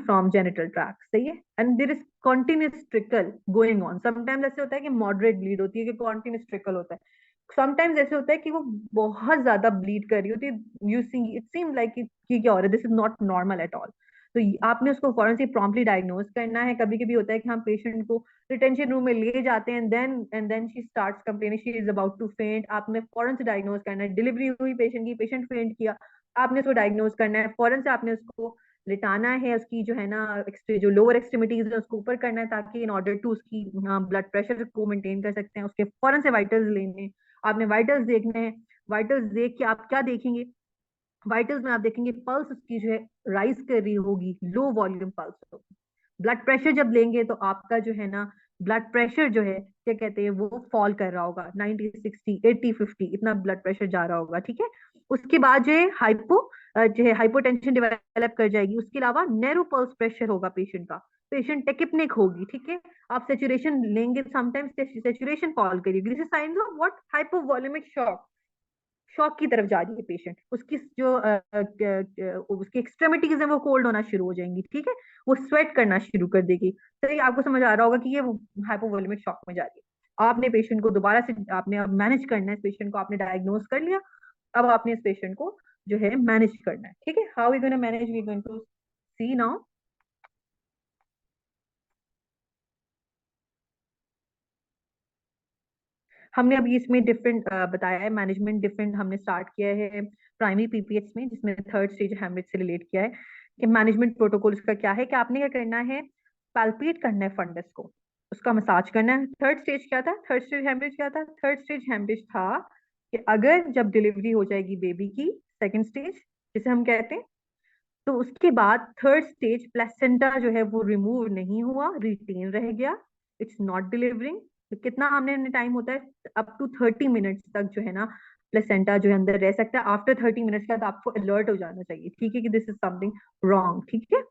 from genital tract, सही है, and there is continuous trickle going on। sometimes ऐसे होता है कि moderate bleed होती है, कि continuous trickle होता है। समटाइम्स ऐसे होता है कि वो बहुत ज्यादा ब्लीड कर रही होती है, you see it seem like कि क्या हो रहा है, this is not normal at all. तो आपने उसको फौरन से प्रॉम्प्टली डायग्नोज करना है। कभी कभी होता है कि हम पेशेंट को रिटेंशन रूम में ले जाते हैं, then she starts complaining she is about to faint. आपने फौरन से डायग्नोज करना है। डिलीवरी हुई पेशेंट की, पेशेंट फेंट किया, आपने उसको डायग्नोज करना है फौरन से। आपने उसको लिटाना है, उसकी जो है ना जो लोअर एक्सट्रीमिटीज है उसको ऊपर करना है, ताकि इन ऑर्डर टू उसकी ब्लड प्रेशर को मेंटेन कर सकते हैं। उसके फौरन से वाइटल्स लेने, आपने वाइटल्स देखने हैं। वाइटल्स देख के आप क्या देखेंगे, वाइटल्स में आप देखेंगे पल्स उसकी जो है राइज कर रही होगी, लो वॉल्यूम पल्स होगी। ब्लड प्रेशर जब लेंगे तो आपका जो है ना ब्लड प्रेशर जो है क्या कहते हैं वो फॉल कर रहा होगा, 90 60 80 50 इतना ब्लड प्रेशर जा रहा होगा। ठीक है, उसके बाद जो है जो है हाइपोटेंशन डेवलप कर जाएगी। उसके अलावा नैरो पल्स प्रेशर होगा पेशेंट का, पेशेंट टेकिपनिक होगी। ठीक है, आप सेचुरेशन लेंगे, समटाइम्स सेचुरेशन फॉल करेगी। This is science of what, hypovolaemic shock, shock की तरफ जा रही है पेशेंट। उसकी जो उसकी एक्सट्रीमिटीज है वो कोल्ड होना शुरू हो जाएंगी। ठीक है, वो स्वेट करना शुरू कर देगी। तो ये आपको समझ आ रहा होगा कि ये हाइपोवोलेमिक शॉक में जा रही है। आपने पेशेंट को दोबारा से आपने मैनेज करना है। इस पेशेंट को आपने डायग्नोज कर लिया, अब आपने इस पेशेंट को जो है मैनेज करना है। ठीक है, how we gonna manage, we going to see now. हमने अभी इसमें डिफरेंट बताया है मैनेजमेंट, डिफरेंट हमने स्टार्ट किया है प्राइमरी पीपीएच में, जिसमें थर्ड स्टेज हेमरेज से रिलेट किया है। कि मैनेजमेंट प्रोटोकॉल उसका क्या है, कि आपने क्या करना है, पैल्पेट करना है फंडस को, उसका मसाज करना है। थर्ड स्टेज क्या था, थर्ड स्टेज हेमरेज क्या था, थर्ड स्टेज हेमरेज था कि अगर जब डिलीवरी हो जाएगी बेबी की, सेकेंड स्टेज जिसे हम कहते हैं, तो उसके बाद थर्ड स्टेज प्लेसेंटा जो है वो रिमूव नहीं हुआ, रिटेन रह गया, इट्स नॉट डिलीवरिंग। तो कितना हमने टाइम होता है, अप टू 30 मिनट्स तक जो है ना प्लेसेंटा जो है अंदर रह सकता है। आफ्टर 30 मिनट्स के बाद आपको अलर्ट हो जाना चाहिए, ठीक है, कि दिस इज समथिंग रॉन्ग। ठीक है,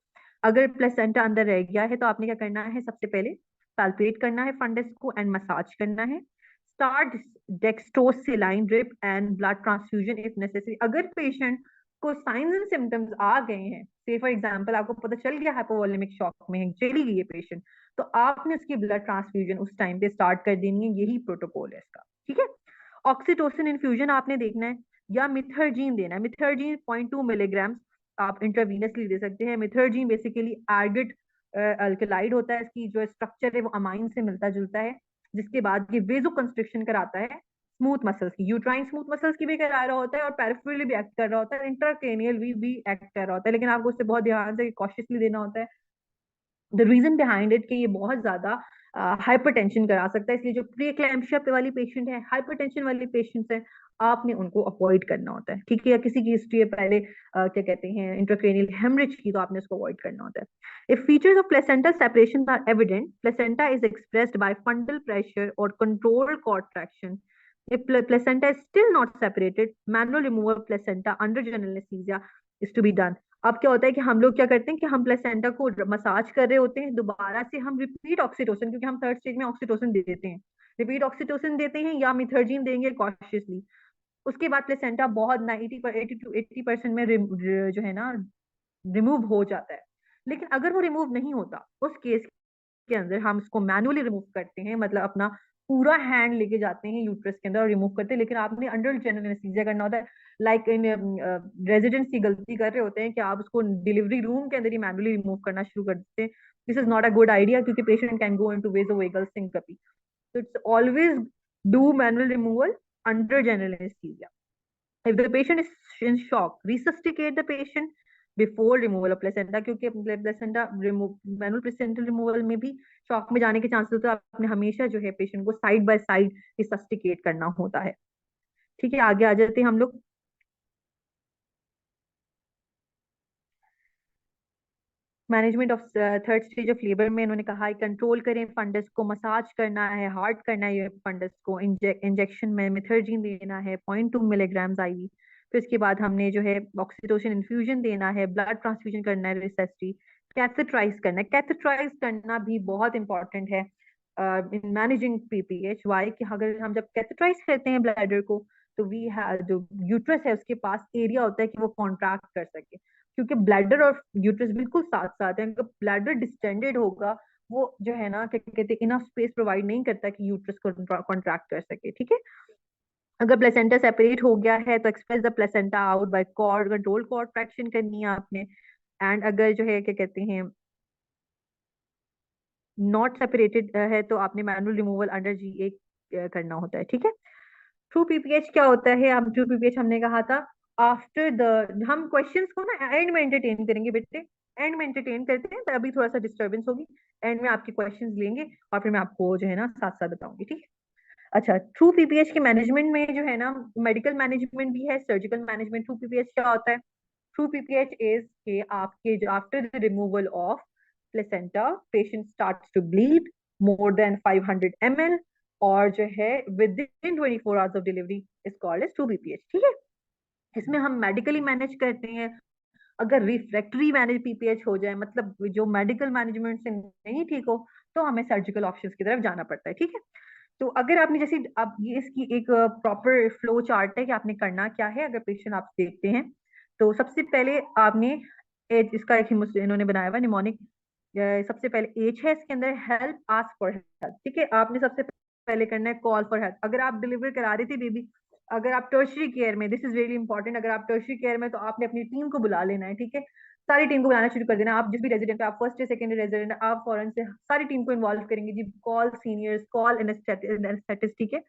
अगर प्लेसेंटा अंदर रह गया है तो आपने क्या करना है, सबसे पहले पैल्पेट करना है फंडस को एंड मसाज करना है। Start dextrose सेलाइन drip and blood transfusion if necessary. अगर पेशेंट को साइंस एंड सिम्टम्स आ गए हैं, से फॉर एग्जांपल आपको पता चल गया हाइपोवोलेमिक शॉक में है, चली गई है पेशेंट, तो आपने उसकी ब्लड ट्रांसफ्यूजन उस टाइम पे स्टार्ट कर देनी है। यही प्रोटोकॉल है इसका। ठीक है, ऑक्सीटोसिन इन्फ्यूजन आपने देखना है या मिथर्जीन देना है। मिथर्जीन 0.2 मिलीग्राम आप इंट्रावीनसली दे सकते हैं। मिथर्जीन बेसिकली एर्गट अल्कलाइड होता है, इसकी जो स्ट्रक्चर है वो अमाइन से मिलता जुलता है, जिसके बाद ये वेजो कंस्ट्रिक्शन कराता है स्मूथ मसल्स की, यूट्राइन स्मूथ मसल्स की भी करा रहा होता है और पेरिफेरली भी एक्ट कर रहा होता है, इंट्राक्रेनियल भी एक्ट कर रहा होता है, लेकिन आपको उससे बहुत ध्यान से कॉशियसली देना होता है। द रीजन बिहाइंड इट कि ये बहुत ज्यादा हाइपरटेंशन करा सकता है, इसलिए जो प्री एक्लैम्पशिया वाली पेशेंट है, हाइपरटेंशन वाली पेशेंट्स है, आपने उनको अवॉइड करना होता है, ठीक है। या किसी की हिस्ट्री है पहले क्या कहते हैं इंट्राक्रेनियल हेमरेज की, तो आपने उसको अवॉइड करना होता है। If features of placenta separation are evident, placenta is expressed by fundal pressure और controlled contraction. If placenta is still not separated, manual removal of placenta under general anesthesia is to be done. अब क्या होता है कि हम लोग क्या करते हैं कि हम प्लेसेंटा को मसाज कर रहे होते हैं, दोबारा से हम रिपीट ऑक्सीटोसिन, क्योंकि हम थर्ड स्टेज में ऑक्सीटोसिन दे देते हैं, रिपीट ऑक्सीटोसिन देते हैं या मिथर्जीन देंगे कॉशियसली। उसके बाद प्लेसेंटा बहुत 80 to 80% में जो है ना रिमूव हो जाता है। लेकिन अगर वो रिमूव नहीं होता, उस केस के अंदर हम इसको मैनुअली रिमूव करते हैं, मतलब अपना पूरा हैंड लेके जाते हैं यूट्रस के अंदर और रिमूव करते हैं, लेकिन आपने अंडर जनरल एनेस्थीसिया करना होता है। लाइक इन रेजिडेंट्स की गलती कर रहे होते हैं कि आप उसको डिलीवरी रूम के अंदर ही मैनुअली रिमूव करना शुरू कर देते हैं। This is not a good idea, क्योंकि patient can go into vasovagal syncope. So it's always do manual removal under general anesthesia. If the patient is in shock, resuscitate the patient before removal of placenta, क्योंकि placenta manual placental removal में भी शॉक में जाने के चांसेस होते हैं। आपने हमेशा जो है पेशेंट को साइड बाय साइड रिसस्टिकेट करना होता है, ठीक है। आगे आ जाते हैं हम लोग। Management of third stage of labour में इन्होंने कहा है कंट्रोल करें फंडस को, मसाज करना है, हार्ड करना है ये फंडस को, इंजेक्शन में मिथर्जीन देना है 0.2 मिलीग्राम्स आईवी। फिर इसके बाद हमने जो है ऑक्सीटोसिन इन्फ्यूजन देना है, ब्लड ट्रांसफ्यूजन करना है रिसेसिटी, कैथेटराइज करना है। कैथेटराइज करना भी बहुत इंपॉर्टेंट है इन मैनेजिंग पीपीएच। वाई कि अगर हम जब कैथेटराइज करते हैं ब्लैडर को, तो वी जो यूट्रस है उसके पास एरिया होता है कि वो कॉन्ट्रैक्ट कर सके, क्योंकि ब्लैडर और यूट्रस बिल्कुल साथ साथ हैं। अगर ब्लैडर डिस्टेंडेड होगा, वो जो है ना क्या कहते हैं इनफ स्पेस प्रोवाइड नहीं करता कि यूट्रस को कॉन्ट्रैक्ट कर सके, ठीक है। अगर प्लेसेंटा सेपरेट हो गया है तो express the placenta out by cord, control cord traction करनी है आपने। एंड अगर जो है क्या कहते हैं नॉट सेपरेटेड है तो आपने मैनुअल रिमूवल अंडर जी करना होता है, ठीक है। ट्रू पीपीएच क्या होता है? हम ट्रू पीपीएच हमने कहा था आफ्टर द, हम क्वेश्चंस को ना एंड में एंटरटेन करेंगे बेटे, एंड में एंटरटेन करते हैं, तो अभी थोड़ा सा डिस्टर्बेंस होगी, एंड में आपके क्वेश्चंस लेंगे और फिर मैं आपको जो है ना साथ साथ बताऊंगी, ठीक है। अच्छा, ट्रू पीपीएच के मैनेजमेंट में जो है ना मेडिकल मैनेजमेंट भी है, सर्जिकल मैनेजमेंट। ट्रू पीपीएच क्या होता है? ट्रू पीपीएच इज के आपके जो after the removal of placenta patient starts to bleed more than 500 ml और जो है within 24 hours of delivery is called as true PPH, ठीक है। इसमें हम मेडिकली मैनेज करते हैं। अगर रिफ्रैक्टरी मैनेज पीपीएच हो जाए, मतलब जो मेडिकल मैनेजमेंट से नहीं ठीक हो, तो हमें सर्जिकल ऑप्शंस की तरफ जाना पड़ता है, ठीक है। तो अगर आपने जैसे अब ये इसकी एक प्रॉपर फ्लो चार्ट है कि आपने करना क्या है। अगर पेशेंट आप देखते हैं तो सबसे पहले आपने इसका एक इन्होंने बनाया हुआ निमोनिक, सबसे पहले एज है इसके अंदर, हेल्प आस्क फॉर हेल्प, ठीक है। आपने सबसे पहले करना है कॉल फॉर हेल्प। अगर आप डिलीवर करा रही थी बेबी, अगर आप टर्शरी केयर में, दिस इज वेरी इंपॉर्टेंट, अगर आप टर्शरी केयर में तो आपने अपनी टीम को बुला लेना है, ठीक है। सारी टीम को बुलाना शुरू कर देना। आप जिस भी रेजिडेंट है, आप फर्स्ट या सेकंड रेजिडेंट, आप फौरन से सारी टीम को इन्वॉल्व करेंगे जी। कॉल सीनियर्स, कॉल एनेस्थेटिस्ट, ठीक है।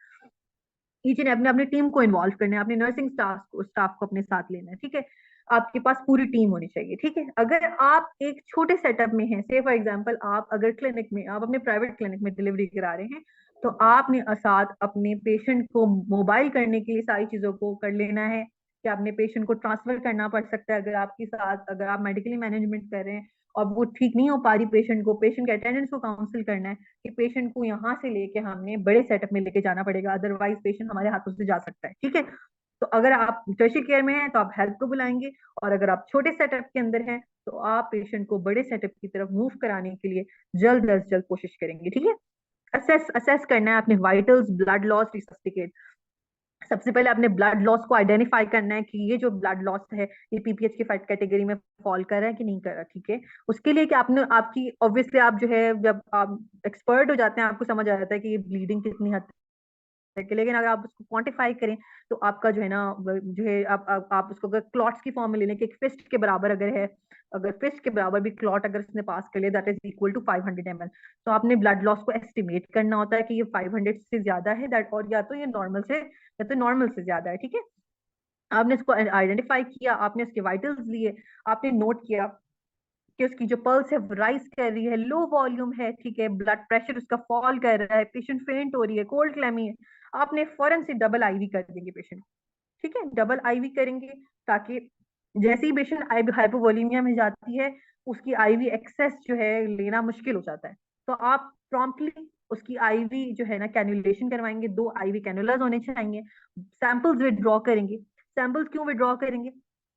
ईच एंड अपने अपनी टीम को इन्वॉल्व करना है, अपने नर्सिंग स्टाफ को अपने साथ लेना है, ठीक है। आपके पास पूरी टीम होनी चाहिए, ठीक है। अगर आप एक छोटे सेटअप में हैं, से फॉर एग्जांपल आप अगर क्लिनिक में, आप अपने प्राइवेट क्लिनिक में डिलीवरी करा रहे हैं, तो आपने साथ अपने पेशेंट को मोबाइल करने के लिए सारी चीजों को कर लेना है कि आपने पेशेंट को ट्रांसफर करना पड़ सकता है। अगर आपके साथ, अगर आप मेडिकली मैनेजमेंट कर रहे हैं और वो ठीक नहीं हो पा रही पेशेंट को, पेशेंट के अटेंडेंस को काउंसिल करना है कि पेशेंट को यहाँ से लेके हमने बड़े सेटअप में लेके जाना पड़ेगा, अदरवाइज पेशेंट हमारे हाथों से जा सकता है, ठीक है। तो अगर आप टर्शियरी केयर में हैं तो आप हेल्प को बुलाएंगे, और अगर आप छोटे सेटअप के अंदर हैं तो आप पेशेंट को बड़े सेटअप की तरफ मूव कराने के लिए जल्द अज जल्द कोशिश करेंगे, ठीक है। असेस करना है आपने वाइटल्स, ब्लड लॉस, रिसस्टिकेट। सबसे पहले आपने ब्लड लॉस को आइडेंटिफाई करना है कि ये जो ब्लड लॉस है ये पीपीएच की फाइट कैटेगरी में फॉल कर रहा है कि नहीं कर रहा, ठीक है। उसके लिए कि आपने, आपकी ऑब्वियसली आप जो है जब आप एक्सपर्ट हो जाते हैं, आपको समझ आ जाता है कि ये ब्लीडिंग कितनी हद कि, लेकिन अगर आप उसको क्वांटिफाई करें तो आपका जो है ना जो है आप उसको अगर क्लॉट्स की फॉर्म में ले लें कि एक फिस्ट के बराबर अगर है, अगर फिस्ट के बराबर भी क्लॉट अगर उसने पास कर लिया that is equal to 500 ml, तो आपने ब्लड लॉस को एस्टिमेट करना होता है कि ये 500 से ज्यादा है दैट, और या तो ये नॉर्मल से, या तो नॉर्मल से ज्यादा है, ठीक है। आपने इसको आइडेंटिफाई किया, आपने इसके वाइटल्स लिए, आपने नोट किया कि उसकी जो पल्स है राइज कर रही है, लो वॉल्यूम है, ठीक है, ब्लड प्रेशर उसका फॉल कर रहा है, पेशेंट फेंट हो रही है, कोल्ड क्लैमी है, आपने फौरन से डबल आईवी कर देंगे पेशेंट, ठीक है, डबल आईवी करेंगे, ताकि जैसे ही पेशेंट हाइपोवोलीमिया में जाती है उसकी आईवी एक्सेस जो है लेना मुश्किल हो जाता है, तो आप प्रॉम्प्टली उसकी आईवी जो है ना कैनुलेशन करवाएंगे, 2 आईवी कैनुलर्स होने चाहिए, सैंपल्स विड्रॉ करेंगे। सैंपल्स क्यों विड्रॉ करेंगे?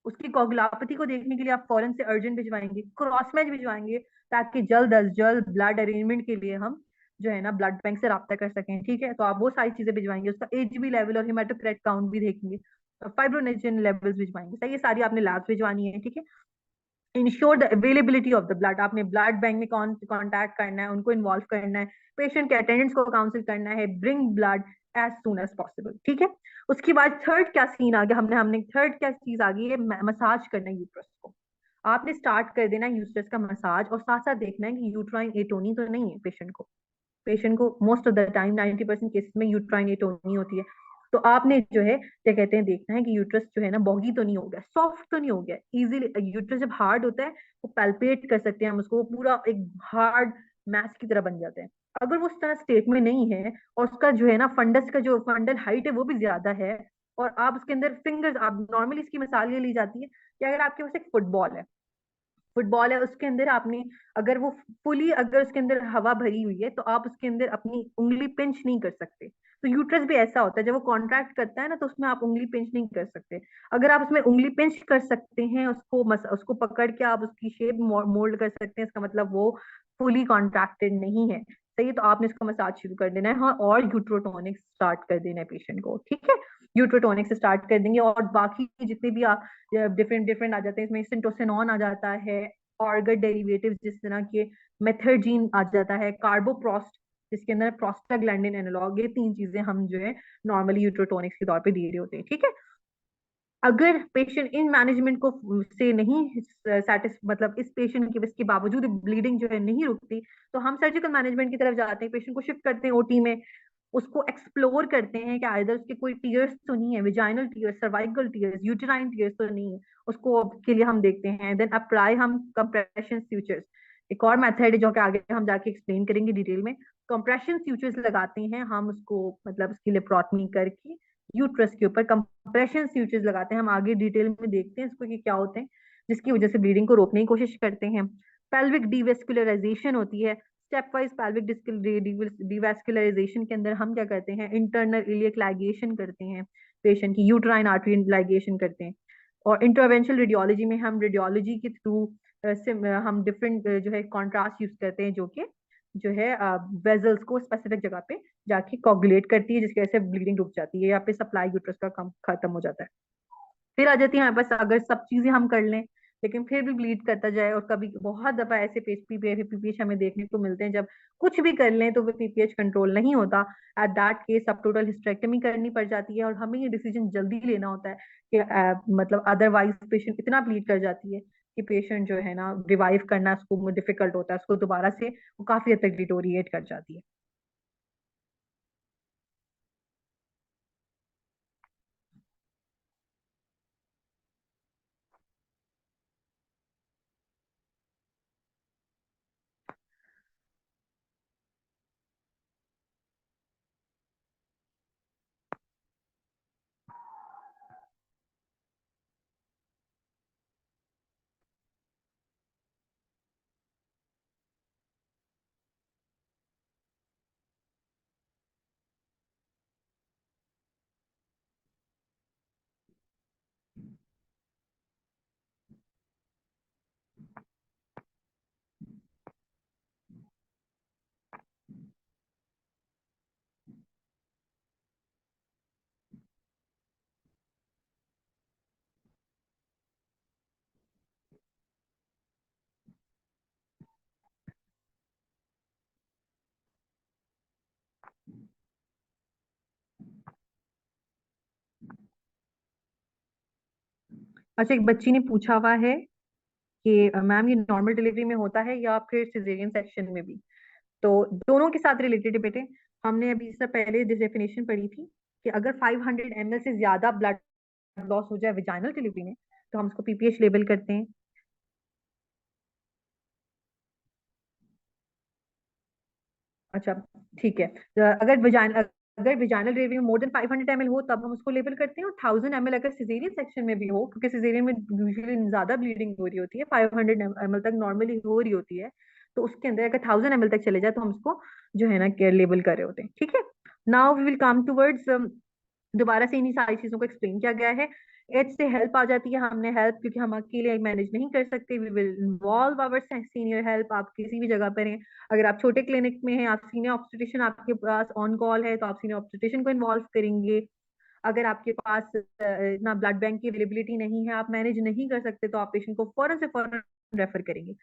उसकी कोगुलापैथी को देखने के लिए आप फौरन से अर्जेंट भिजवाएंगे, क्रॉस मैच भिजवाएंगे, ताकि जल्द अज जल्द ब्लड अरेंजमेंट के लिए हम जो है ना ब्लड बैंक से रब्ता कर सकें, ठीक है। तो आप वो सारी चीजें भिजवाएंगे, उसका एचबी लेवल और हेमाटोक्रेट काउंट भी देखेंगे, फाइब्रोनेजन लेवल्स भिजवाएंगे, सही, ये सारी आपने लैब्स भिजवानी है, ठीक है। Ensure the availability of the blood, आपने ब्लड बैंक में कौन कॉन्टैक्ट करना है, उनको इन्वॉल्व करना है, पेशेंट के अटेंडेंट्स को काउंसिल करना है, bring blood as soon as possible, ठीक है। उसके बाद थर्ड क्या सीन आ गया, हमने थर्ड क्या चीज आ गई है, मसाज करना है यूट्रस को। आपने स्टार्ट कर देना है यूट्रस का मसाज, और साथ साथ देखना है कि यूट्राइन एटोनी तो नहीं है पेशेंट को। पेशेंट को most of the time 90% cases में यूट्राइन एटोनी होती है, तो आपने जो है क्या कहते हैं देखना है कि यूट्रस जो है ना बॉगी तो नहीं हो गया, सॉफ्ट तो नहीं हो गया इजीली। यूट्रस जब हार्ड होता है वो पैल्पेट कर सकते हैं हम उसको, वो पूरा एक हार्ड मैच की तरह बन जाते हैं। अगर वो उस तरह स्टेट में नहीं है, और उसका जो है ना फंडस का जो फंडल हाइट है वो भी ज्यादा है, और आप उसके अंदर फिंगर्स, आप नॉर्मली इसकी मिसाल ये ली जाती है कि अगर आपके पास एक फुटबॉल है, फुटबॉल है, उसके अंदर आपने, अगर वो फुली अगर उसके अंदर हवा भरी हुई है तो आप उसके अंदर अपनी उंगली पिंच नहीं कर सकते। तो यूट्रस भी ऐसा होता है, जब वो कॉन्ट्रैक्ट करता है ना तो उसमें आप उंगली पिंच नहीं कर सकते। अगर आप उसमें उंगली पिंच कर सकते हैं, उसको पकड़ के आप उसकी शेप मोल्ड कर सकते हैं, इसका मतलब वो फुली कॉन्ट्रैक्टेड नहीं है, सही है। तो आपने इसका मसाज शुरू कर देना है, हाँ, और यूट्रोटोनिक स्टार्ट कर देना है पेशेंट को, ठीक है। यूट्रोटोनिक से स्टार्ट कर देंगे, और बाकी जितने भी आप डिफरेंट डिफरेंट आ जाते हैं, इसमें सिंटोसिनॉन आ जाता है, ऑर्गन डेरिवेटिव्स जिस तरह के मेथर्जीन आ जाता है, कार्बोप्रोस्ट जिसके अंदर प्रोस्टाग्लैंडिन एनालॉग, ये 3 चीजें हम जो है नॉर्मली यूट्रोटोनिक्स के तौर पे दे रहे होते हैं, ठीक है। अगर पेशेंट इन मैनेजमेंट को से नहीं सेटिस मतलब इस पेशेंट की इसके बावजूद ब्लीडिंग जो है नहीं रुकती, तो हम सर्जिकल मैनेजमेंट की तरफ जाते हैं, पेशेंट को शिफ्ट करते हैं ओटी में, उसको एक्सप्लोर करते हैं कि आइदर उसके कोई टीयर्स तो नहीं है, vaginal tears, cervical tears, uterine tears तो नहीं है, उसको के लिए हम देखते हैं। देन अप्लाई हम कंप्रेशन स्यूचर्स, एक और मेथड है जो कि आगे हम जाके एक्सप्लेन करेंगे डिटेल में। कंप्रेशन स्यूचर्स लगाते हैं हम उसको, मतलब उसकी लेप्रोटमी करके यूट्रस के ऊपर कंप्रेशन स्यूचर्स लगाते हैं, हम आगे डिटेल में देखते हैं इसको कि क्या होते हैं, जिसकी वजह से ब्लीडिंग को रोकने की कोशिश करते हैं। पेल्विक डिवेस्कुलराइजेशन होती है, स्टेप वाइज पेल्विक डिवेस्कुलराइजेशन के अंदर हम क्या करते हैं, इंटरनल इलियक लाइगेशन करते हैं, पेशेंट की यूट्राइन आर्टरी लाइगेशन करते हैं। और इंटरवेंशनल रेडियोलॉजी में हम रेडियोलॉजी के थ्रू हम डिफरेंट जो है कॉन्ट्रास्ट यूज करते हैं, जो कि जो है वेजल्स को स्पेसिफिक जगह पे जाके कोगुलेट करती है, जिसकी वजह से ब्लीडिंग रुक जाती है, या फिर सप्लाई यूट्रस का कम खत्म हो जाता है। फिर आ जाती है हमारे पास, अगर सब चीजें हम कर लें लेकिन फिर भी ब्लीड करता जाए, और कभी बहुत दफा ऐसे पीपीएच हमें देखने को मिलते हैं जब कुछ भी कर लें तो वो पीपीएच कंट्रोल नहीं होता, एट दैट केस सब टोटल हिस्टेक्टमी करनी पड़ जाती है, और हमें ये डिसीजन जल्दी लेना होता है कि मतलब अदरवाइज पेशेंट इतना ब्लीड कर जाती है कि पेशेंट जो है ना रिवाइव करना उसको डिफिकल्ट होता है, उसको दोबारा से वो काफी हद तक डिटोरिएट कर जाती है। अच्छा, एक बच्ची ने पूछा हुआ है कि मैम ये नॉर्मल डिलीवरी में होता है या फिर सिजेरियन सेक्शन में भी? तो दोनों के साथ रिलेटेड है बेटे। हमने अभी इससे पहले डेफिनेशन पढ़ी थी कि अगर 500 ml से ज्यादा ब्लड लॉस हो जाए विजाइनल डिलीवरी में तो हम उसको पीपीएच लेबल करते हैं। अच्छा, ठीक है। अगर विजाइनल डिलीवरी में मोर देन 500 ml हो तब हम उसको लेबल करते हैं, और 1000 ml अगर सिजेरियन सेक्शन में भी हो, क्योंकि सिजेरियन में यूजुअली ज्यादा ब्लीडिंग हो रही होती है, 500 ml तक नॉर्मली हो रही होती है, तो उसके अंदर अगर 1000 ml तक चले जाए तो हम उसको जो है ना केयर लेबल कर रहे होते हैं। ठीक है। Now we will come towards, दोबारा से इन्हीं सारी चीजों को एक्सप्लेन किया गया है। एच से हेल्प आ जाती है। हमने हेल्प, क्योंकि हम अकेले मैनेज नहीं कर सकते, we will involve our senior help. आप किसी भी जगह पर हैं, अगर आप छोटे क्लिनिक में हैं, आप सीनियर ऑब्स्टेट्रिशियन आपके पास ऑन कॉल है, तो आप सीनियर ऑब्स्टेट्रिशियन को इन्वॉल्व करेंगे। अगर आपके पास इतना ब्लड बैंक की अवेलेबिलिटी नहीं है, आप मैनेज नहीं कर सकते, तो आप पेशेंट को फौरन से फौरन रेफर करेंगे।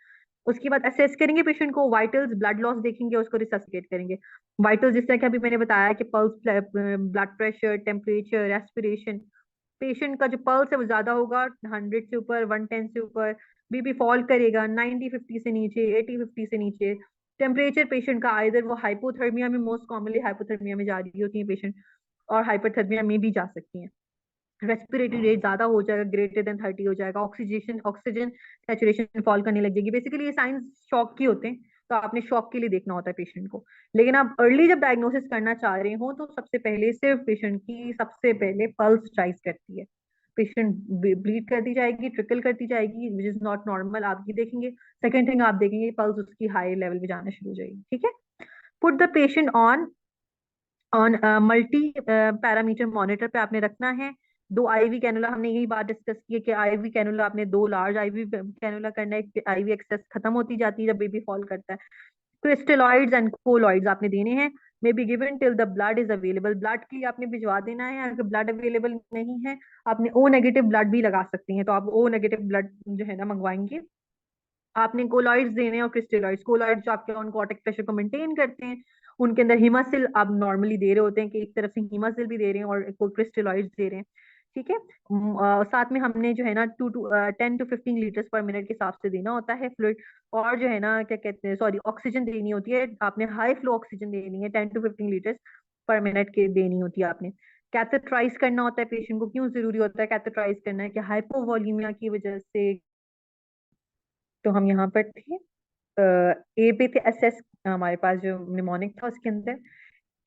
उसके बाद असेस करेंगे पेशेंट को, वाइटल्स ब्लड लॉस देखेंगे, उसको रिससिटेट करेंगे। वाइटल्स जिस तरह कि अभी मैंने बताया कि pulse, blood pressure, temperature, respiration. Patient का जो पल्स है वो ज्यादा होगा, 100 से ऊपर, 110 से ऊपर। बीपी फॉल करेगा 90/50 से नीचे, 80/50 से नीचे। टेम्परेचर पेशेंट का आइदर वो हाइपोथर्मिया में, मोस्ट कॉमनली हाइपोथर्मिया में जा रही होती है पेशेंट, और हाइपरथर्मिया में भी जा सकती हैं। रेस्पिरेटरी रेट ज्यादा हो जाएगा, ग्रेटर देन 30 हो जाएगा। ऑक्सीजन ऑक्सीजन सैचुरेशन फॉल करने लग जाएगी। बेसिकली ये साइंस शॉक की होते हैं, तो आपने शॉक के लिए देखना होता है पेशेंट को। लेकिन आप अर्ली जब डायग्नोसिस करना चाह रहे हो तो सबसे पहले सिर्फ पेशेंट की सबसे पहले पल्स चाइज करती है। पेशेंट ब्लीड करती जाएगी, ट्रिकल करती जाएगी, विच इज नॉट नॉर्मल, आप ये देखेंगे। सेकेंड थिंग आप देखेंगे पल्स उसकी हाई लेवल पे जाना शुरू हो जाएगी। ठीक है। Put the patient on multi parameter monitor पे आपने रखना है। दो आईवी कैनुला, हमने यही बात डिस्कस की है कि आईवी कैनुला आपने दो लार्ज आईवी कैनुला करना है। आईवी एक्सेस खत्म होती जाती है जब बेबी फॉल करता है। क्रिस्टेलॉइड्स एंड कोलॉइड्स आपने देने हैं। May be given till the blood is available, blood के लिए आपने भिजवा देना है। अगर ब्लड अवेलेबल नहीं है, आपने ओ नेगेटिव ब्लड भी लगा सकती हैं, तो आप ओ नेगेटिव ब्लड जो है ना मंगवाएंगे। आपने कोलॉइड्स देने हैं और क्रिस्टेलॉइड्स। कोलॉइड्स जो आपके ऑनकोटिक प्रेशर को मेंटेन करते हैं, उनके अंदर हिमासिल आप नॉर्मली दे रहे होते हैं, कि एक तरफ से हिमासिल भी दे रहे हैं और क्रिस्टेलॉइड्स दे रहे हैं। ठीक है। साथ में हमने जो है ना 10 to 15 लीटर्स पर मिनट के हिसाब से देना होता है फ्लूइड। और जो है ना क्या कहते हैं, सॉरी, ऑक्सीजन देनी होती है आपने, हाई फ्लो ऑक्सीजन देनी है, 10 to 15 लीटर्स पर मिनट के देनी होती है आपने। कैथेटराइज करना होता है पेशेंट को। क्यों जरूरी होता है कैथेटराइज करना है? कि हाइपोवॉल्यूमिया की वजह से, तो हम यहाँ पर थे, ए पे थे असेस। हमारे पास जो निमोनिक था उसके अंदर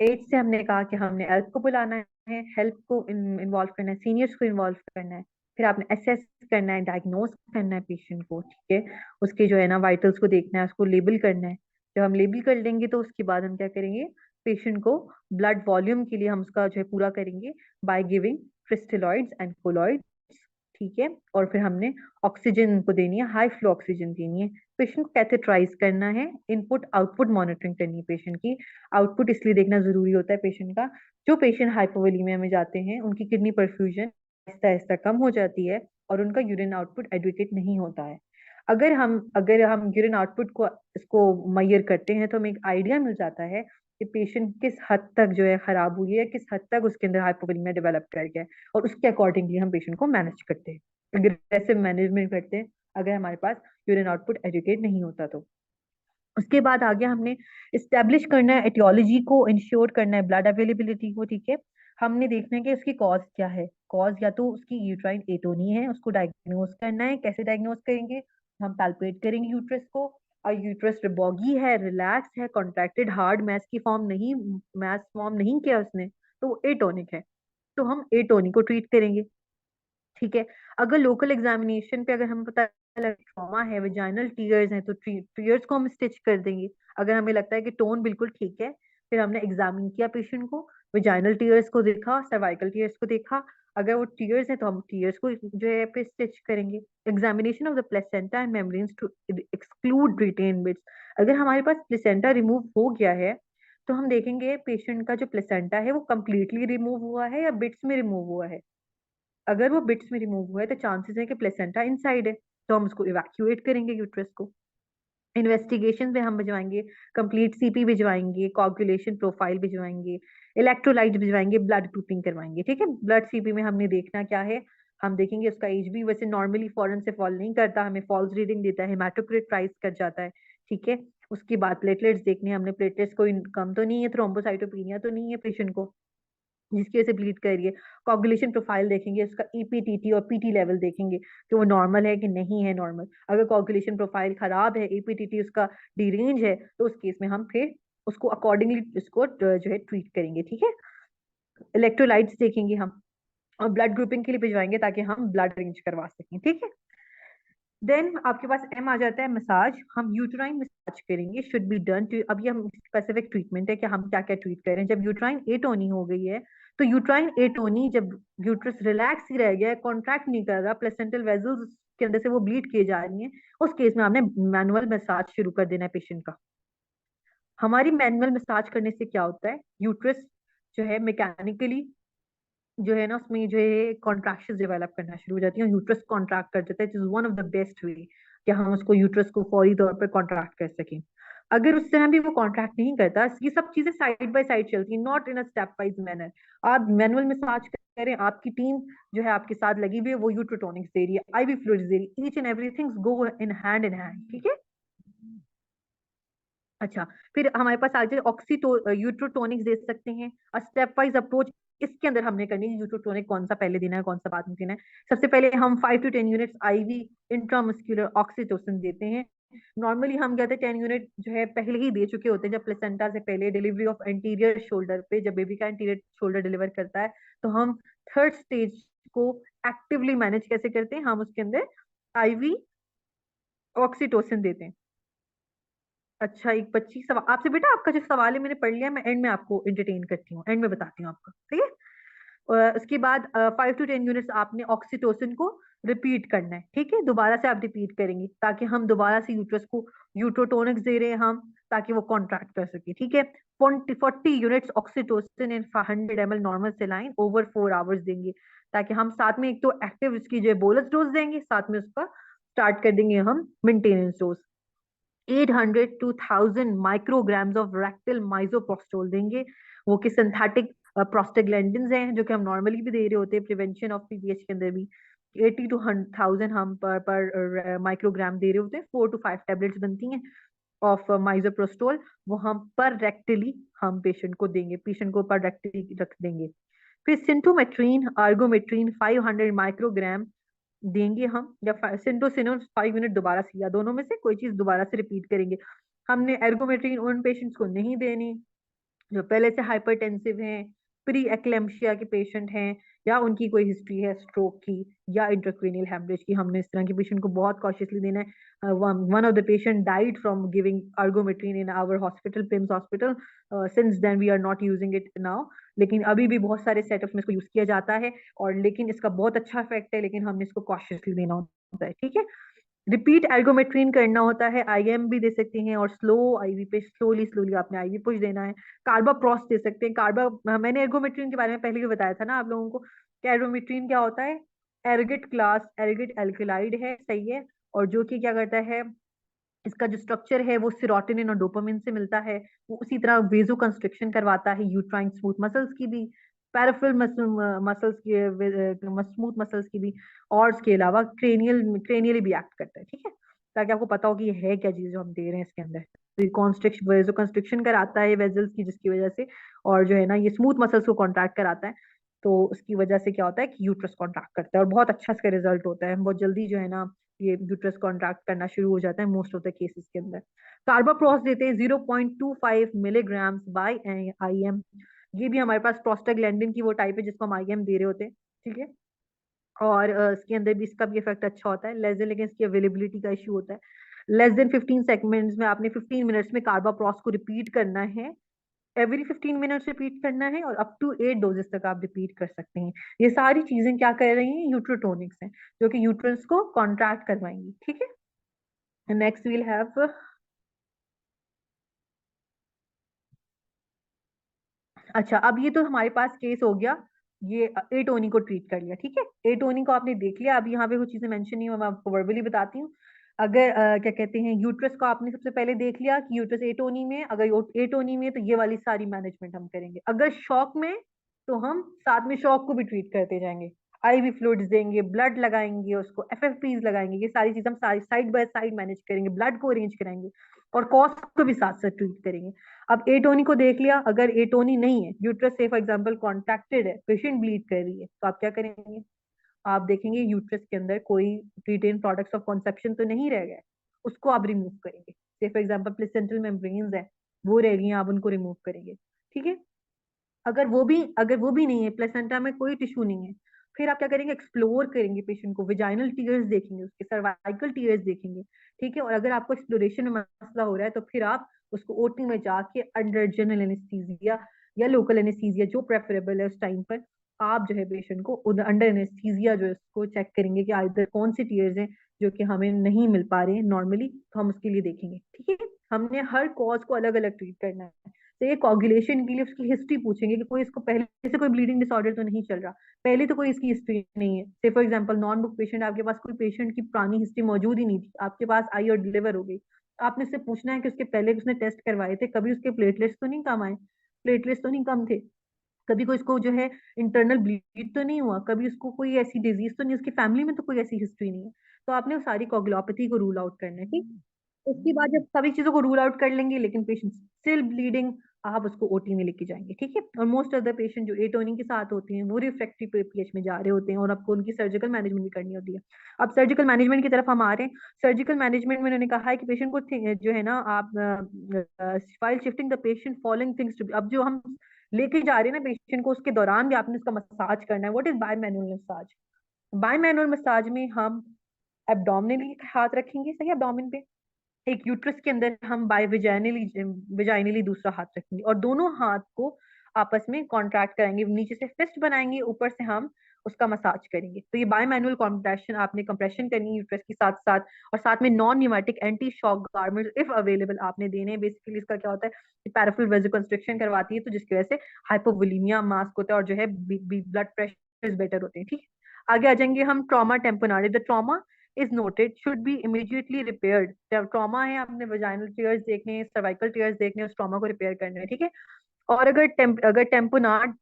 एज से हमने कहा कि हमने हेल्प को बुलाना है, हेल्प को इन्वॉल्व करना है, सीनियर्स को इन्वॉल्व करना है। फिर आपने असेस करना है, डायग्नोस करना है पेशेंट को। ठीक है। उसके जो है ना वाइटल्स को देखना है, उसको लेबल करना है। जब हम लेबल कर लेंगे तो उसके बाद हम क्या करेंगे, पेशेंट को ब्लड वॉल्यूम के लिए हम उसका जो है पूरा करेंगे बाय गिविंग क्रिस्टेलॉइड्स एंड कोलॉइड्स। ठीक है। और फिर हमने ऑक्सीजन को देनी है, हाई फ्लो ऑक्सीजन देनी है। पेशेंट को कैथेटराइज करना है, इनपुट आउटपुट मॉनिटरिंग करनी है पेशेंट की। आउटपुट इसलिए देखना जरूरी होता है पेशेंट का, जो पेशेंट हाइपोवोलीमिया में जाते हैं उनकी किडनी परफ्यूजन आहिस्ता आहिस्ता कम हो जाती है और उनका यूरिन आउटपुट एडुकेट नहीं होता है। अगर हम यूरिन आउटपुट को इसको मैयर करते हैं तो हमें एक आइडिया मिल जाता है कि पेशेंट किस हद तक जो है खराब हुई है, किस हद तक उसके अंदर हाइपोवोलीमिया डेवलप कर गया है, और उसके अकॉर्डिंगली हम पेशेंट को मैनेज करते हैं, अग्रेसिव मैनेजमेंट करते हैं, अगर हमारे पास यूरिन आउटपुट एडुकेट नहीं होता तो। उसके बाद आगे हमने इस्टेब्लिश करना है एटियोलॉजी को, इंश्योर करना है ब्लड अवेलेबिलिटी को। ठीक है। हमने देखना है कि उसकी कॉज क्या है। कॉज या तो उसकी यूट्राइन एटोनी है, उसको डायग्नोस करना है। कैसे डायग्नोस करेंगे? हम पैल्पेट करेंगे यूट्रस को, और यूट्रस बॉगी है, रिलैक्स है, कॉन्ट्रैक्टेड, हार्ड मैस फॉर्म नहीं किया उसने, तो वो एटोनिक है, तो हम एटोनिक को ट्रीट करेंगे। ठीक है। अगर लोकल एग्जामिनेशन पे अगर हमें पता लगे ट्रॉमा है, वेजाइनल टीयर्स हैं, तो टीयर्स को हम स्टिच कर देंगे। अगर हमें लगता है कि टोन बिल्कुल ठीक है, फिर हमने एग्जामिन किया पेशेंट को, वेजाइनल टीयर्स को देखा, सर्वाइकल टीयर्स को देखा। अगर वो टीयर्स है तो हम टीयर्स को जो है फिर स्टिच करेंगे। Examination of the placenta and membranes to exclude retained bits. अगर हमारे पास प्लेसेंटा रिमूव हो गया है तो हम देखेंगे पेशेंट का जो प्लेसेंटा है वो कंप्लीटली रिमूव हुआ है या बिट्स में रिमूव हुआ है। अगर वो बिट्स में रिमूव हुआ है तो चांसेस है कि प्लेसेंटा इनसाइड है, तो हम उसको इवैक्यूएट करेंगे यूट्रस को। इन्वेस्टिगेशन में हम भिजवाएंगे कंप्लीट सीपी, भिजवाएंगे कोagulation प्रोफाइल, भिजवाएंगे इलेक्ट्रोलाइट, भिजवाएंगे ब्लड ग्रुपिंग करवाएंगे। ठीक है। ब्लड सीपी में हमने देखना क्या है, हम देखेंगे उसका एज भी वैसे नॉर्मली फॉरन से फॉल नहीं करता, हमें फॉल्स रीडिंग देता है, हेमाटोक्रिट राइज कर जाता है, ठीक है। उसके बाद प्लेटलेट्स देखने हैं हमने, प्लेटलेट्स कोई कम तो नहीं है, थ्रोम्बोसाइटोपिनिया तो नहीं है पेशेंट को जिसकी वजह से ब्लीड कर रही है। कोगुलेशन प्रोफाइल देखेंगे, उसका ईपीटीटी और पीटी लेवल देखेंगे कि वो नॉर्मल है कि नहीं है नॉर्मल। अगर कोगुलेशन प्रोफाइल खराब है, ईपीटीटी उसका डिरेंज है, तो उस केस में हम फिर उसको अकॉर्डिंगली इसको जो है ट्रीट करेंगे, ठीक है। इलेक्ट्रोलाइट्स देखेंगे हम, और ब्लड ग्रुपिंग के लिए भिजवाएंगे ताकि हम ब्लड अरेंज करवा सकें, ठीक है। देन आपके पास एम आ जाता है मसाज। हम यूट्राइन मसाज करेंगे, शुड बी डन टू, अब ये हम स्पेसिफिक ट्रीटमेंट है कि हम क्या क्या ट्रीट करें। जब यूट्राइन एटोनी हो गई है, तो यूट्राइन एटोनी जब यूट्रस रिलैक्स ही रह गया है, कॉन्ट्रैक्ट नहीं कर रहा, प्लेसेंटल वेजल्स के अंदर से वो ब्लीड किए जा रही हैं, उस केस में हमने मैनुअल मसाज शुरू कर देना है पेशेंट का। हमारी मैनुअल मसाज करने से क्या होता है, यूट्रस जो है मैकेनिकली जो है ना उसमें जो है कॉन्ट्रैक्शन डेवलप करना शुरू हो जाती है, यूट्रस कॉन्ट्रैक्ट कर जाता है, it is one of the best way कि हम उसको यूट्रस को फौरी तौर पर कॉन्ट्रैक्ट कर सकें। अगर उस तरह भी वो कॉन्ट्रैक्ट नहीं करता, ये सब चीजें साइड बाय साइड चलती हैं, not in a step wise manner. आप मैनुअल मसाज करें, आपकी टीम जो है आपके साथ लगी हुई है, वो यूट्रोटोनिक्स दे रही है, आईवी फ्लूइड्स दे रही है, each and everything go in hand, ठीक है। अच्छा, फिर हमारे पास आ जाए ऑक्सीटो यूट्रोटोनिक्स दे सकते हैं, और स्टेप वाइज अप्रोच इसके अंदर हमने करनी है, यूट्रोटोनिक कौन सा पहले देना है कौन सा बाद में देना है। सबसे पहले हम 5 to 10 units IV intramuscular oxytocin देते हैं। नॉर्मली हम कहते हैं 10 यूनिट जो है पहले ही दे चुके होते हैं, जब प्लेसेंटा से पहले डिलीवरी ऑफ एंटीरियर शोल्डर पे, जब बेबी का एंटीरियर शोल्डर डिलीवर करता है, तो हम थर्ड स्टेज को एक्टिवली मैनेज कैसे करते हैं, हम उसके अंदर आईवी ऑक्सीटोसिन देते हैं। अच्छा, एक 25 सवाल आपसे, बेटा आपका जो सवाल है मैंने पढ़ लिया, मैं एंड में आपको एंटरटेन करती हूँ, एंड में बताती हूँ आपका, ठीक है। उसके बाद 5 to 10 यूनिट्स आपने ऑक्सीटोसिन को रिपीट करना है, ठीक है, दोबारा से आप रिपीट करेंगे ताकि हम दोबारा से यूट्रस को यूट्रोटोनिक्स दे रहे हैं हम, ताकि वो कॉन्ट्रैक्ट कर सके, ठीक है। 40 यूनिट्स ऑक्सीटोसिन इन 100 ml normal saline over 4 hours देंगे, ताकि हम साथ में एक तो एक्टिव इसकी जो बोलस डोज देंगे, साथ में उसका स्टार्ट कर देंगे हम maintenance dose. 800 to 1000 micrograms of rectal misoprostol देंगे, वो कि सिंथेटिक प्रोस्टाग्लैंडिन्स हैं जो कि हम नॉर्मली भी दे रहे होते हैं प्रिवेंशन ऑफ पीपीएच के अंदर भी। 80 to 1000 हम पर माइक्रोग्राम दे रहे होते हैं, 4 to 5 टैबलेट्स बनती हैं ऑफ माइजोप्रोस्टोल, वो हम पर रेक्टली हम पेशेंट को देंगे, पेशेंट को पर रेक्टली रख देंगे। फिर सिंटोमेट्रीन आर्गोमेट्रीन 500 माइक्रोग्राम देंगे हम, या सिंटोसिनोन 5 यूनिट दोबारा से, या दोनों में से कोई चीज दोबारा से रिपीट करेंगे। हमने एर्गोमेट्रिन उन पेशेंट्स को नहीं देनी जो पहले से हाइपरटेंसिव हैं, प्री एक्लेम्शिया के पेशेंट हैं, या उनकी कोई हिस्ट्री है स्ट्रोक की या इंट्राक्रेनियल हेमरेज की, हमने इस तरह के पेशेंट को बहुत कॉशियसली देना है। One of the patient died from giving ergometrine in our hospital, PIMS hospital, since then we are not using it now, लेकिन अभी भी बहुत सारे सेटअप्स में इसको यूज किया जाता है, और लेकिन इसका बहुत अच्छा इफेक्ट है, लेकिन हमने इसको कॉशियसली देना होता है, ठीक है। रिपीट एर्गोमेट्रिन करना होता है, आईएम भी दे सकते हैं, और स्लो आईवी पे स्लोली स्लोली आपने आईवी पुश देना है। कार्बाप्रॉस दे सकते हैं, मैंने एर्गोमेट्रिन के बारे में पहले भी बताया था ना आप लोगों को कि एर्गोमेट्रिन क्या होता है, एरगेट क्लास एरगेट एल्कलाइड है, सही है, और जो कि क्या करता है, इसका जो स्ट्रक्चर है वो सिरोटिनिन और डोपामिन से मिलता है, वो उसी तरह वेजो कंस्ट्रिक्शन करवाता है यूट्राइन स्मूथ मसल्स की भी, पैराफिल मसल्स की स्मूथ मसल्स की भी, और इसके अलावा क्रेनियली भी एक्ट करता है, ठीक है, ताकि आपको पता हो कि ये है क्या चीज जो हम दे रहे हैं इसके अंदर। कॉन्स्ट्रिक्शन वेजो कंस्ट्रिक्शन कराता है वेजल्स की, जिसकी वजह से, और जो है ना ये स्मूथ मसल्स को कॉन्ट्रैक्ट कराता है, तो उसकी वजह से क्या होता है कि यूट्रस कॉन्ट्रैक्ट करता है, और बहुत अच्छा इसका रिजल्ट होता है, बहुत जल्दी जो है ना ये यूट्रस कॉन्ट्रैक्ट करना शुरू हो जाता है मोस्ट ऑफ द केसेस के अंदर। कार्बाप्रोस देते हैं 0.25 मिलीग्राम बाय आईएम, ये भी हमारे पास प्रोस्टाग्लैंडिन की वो टाइप है जिसको हम आईएम दे रहे होते हैं, ठीक है। और इसके अंदर भी इसका भी इफेक्ट अच्छा होता है, लेस देन, लेकिन इसकी अवेलेबिलिटी का इशू होता है। लेस देन 15 सेगमेंट्स में आपने 15 मिनट्स में कार्बाप्रोस को रिपीट करना है, एवरी 15 मिनट्स रिपीट करना है, और अप टू 8 डोजेस तक आप रिपीट कर सकते हैं। ये सारी चीजें क्या कर रही हैं, यूट्रोटोनिक्स हैं, जो कि यूट्रस को कॉन्ट्रैक्ट करवाएंगी, ठीक है। नेक्स्ट वील हैव, अच्छा अब ये तो हमारे पास केस हो गया, ये एटोनी को ट्रीट कर लिया, ठीक है, एटोनी को आपने देख लिया। अब यहाँ पे कुछ चीजें मेंशन नहीं हुआ, मैं आपको वर्बली बताती हूँ। अगर क्या कहते हैं, यूट्रस को आपने सबसे पहले देख लिया कि यूट्रस एटोनी में, अगर एटोनी में तो ये वाली सारी मैनेजमेंट हम करेंगे। अगर शॉक में, तो हम साथ में शॉक को भी ट्रीट करते जाएंगे। आईवी फ्लूइड्स देंगे, ब्लड लगाएंगे, उसको एफएफपीज लगाएंगे, ये सारी चीज हम साइड बाय साइड मैनेज करेंगे, ब्लड को अरेंज कराएंगे और कॉस्ट को भी साथ साथ ट्रीट करेंगे। अब एटोनी को देख लिया, अगर एटोनी नहीं है, यूट्रस से फॉर एग्जाम्पल कॉन्ट्रैक्टेड है, पेशेंट ब्लीड कर रही है, तो आप क्या करेंगे? आप देखेंगे यूट्रस के अंदर कोई रिटेन प्रोडक्ट्स ऑफ कॉन्सेप्शन तो नहीं रह गए, उसको आप रिमूव करेंगे। से फॉर एग्जाम्पल प्लेसेंटल मेम्ब्रेन्स है, वो रह गई हैं, आप उनको रिमूव करेंगे। ठीक है, अगर वो भी नहीं है, प्लेसेंटा में कोई टिश्यू नहीं है, फिर आप क्या करेंगे? एक्सप्लोर करेंगे पेशेंट को, विजाइनल टीयर्स देखेंगे, उसके सर्वाइकल टीयर्स देखेंगे। ठीक है, और अगर आपको एक्सप्लोरेशन में मसला हो रहा है, तो फिर आप उसको ओटी में जाके अंडर जनरल एनेस्थीसिया या लोकल एनेस्थीसिया जो प्रेफरेबल है उस टाइम पर, आप जो है पेशेंट को अंडर एनेस्थीसिया जो है उसको चेक करेंगे कि आइदर कौन से टीयर्स हैं जो कि हमें नहीं मिल पा रहे हैं नॉर्मली, तो हम उसके लिए देखेंगे। ठीक है, हमने हर कॉज को अलग अलग ट्रीट करना है। तो ये कोगुलेशन के लिए उसकी हिस्ट्री पूछेंगे कि कोई इसको पहले से कोई ब्लीडिंग डिसऑर्डर तो नहीं चल रहा, पहले तो कोई इसकी हिस्ट्री नहीं है। Say for example non book patient, आपके पास कोई पेशेंट की पुरानी हिस्ट्री मौजूद ही नहीं थी, आपके पास आई और डिलीवर हो गई, आपने उससे पूछना है कि उसके पहले उसने टेस्ट करवाए थे, कभी उसके प्लेटलेट्स तो नहीं कम आए, प्लेटलेट्स तो नहीं कम थे, कभी कोई इसको जो है इंटरनल ब्लीड तो नहीं हुआ, कभी उसको कोई ऐसी डिजीज तो नहीं, उसकी फैमिली में तो कोई ऐसी हिस्ट्री नहीं है। तो आपने वो सारी कोगुलोपैथी को रूल आउट करना है। ठीक, उसके बाद जब सभी चीजों को रूल आउट कर लेंगे लेकिन पेशेंट स्टिल ब्लीडिंग, आप उसको ओटी में लेके जाएंगे। ठीक है, और मोस्ट ऑफ द पेशेंट जो एटोनिंग के साथ होते हैं वो रिफ्रैक्टरी पीएच में जा रहे होते हैं और आपको उनकी सर्जिकल मैनेजमेंट भी करनी होती है। अब सर्जिकल मैनेजमेंट की तरफ हम आ रहे हैं। सर्जिकल मैनेजमेंट में उन्होंने कहा है कि पेशेंट को जो है ना, आप while shifting the patient following things to, अब जो हम लेके जा रहे हैं ना पेशेंट को, उसके दौरान भी आपने उसका मसाज करना है। What is by manual massage? Bye manual massage में हम एब्डोमिनली हाथ रखेंगे, सही, एब्डोमिन पे, एक यूट्रस के अंदर हम बाय विजाइनली दूसरा हाथ रखेंगे और दोनों हाथ को आपस में कॉन्ट्रैक्ट कराएंगे, नीचे से फिस्ट बनाएंगे, ऊपर से हम उसका मसाज करेंगे। तो ये बाय मैनुअल कॉम्प्रेशन, आपने कंप्रेशन करनी है यूट्रस के साथ साथ, और साथ में non pneumatic anti shock garment if available आपने देने हैं। बेसिकली इसका क्या होता है, पैराफिल वेजोकंस्ट्रिक्शन करवाती है, तो जिसकी वजह से हाइपोवोलीमिया मास्क होता है और जो है ब्लड प्रेशर बेटर होते हैं। ठीक है, आगे आ जाएंगे हम trauma temporary. The trauma is noted should be immediately repaired। जब ट्रॉमा है, आपने वजाइनल टीयर्स देखने हैं, सर्वाइकल टीयर्स देखने हैं, उस ट्रॉमा को रिपेयर करना है। ठीक है, और अगर टेम्पोनार्ड,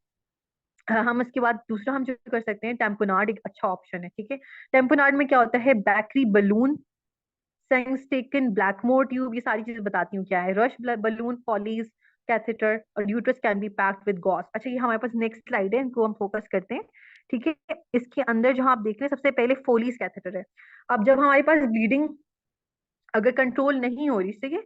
हम इसके बाद दूसरा हम जो कर सकते हैं, टेम्पोनार्ड एक अच्छा ऑप्शन है। ठीक है, टेम्पोनार्ड में क्या होता है, बैकरी बलून, सेंगस्टेकन, ब्लैकमोर ट्यूब, ये सारी चीजें बताती हूँ क्या है, रश बलून, पॉलीज, कैथेटर और uterus can be packed with Gauss. अच्छा, ये हमारे पास नेक्स्ट स्लाइड है, इनको हम फोकस करते हैं। ठीक है, इसके अंदर जो आप देख रहे हैं, सबसे पहले फोलीज कैथेटर है। अब जब हमारे पास ब्लीडिंग अगर कंट्रोल नहीं हो रही, ठीक है,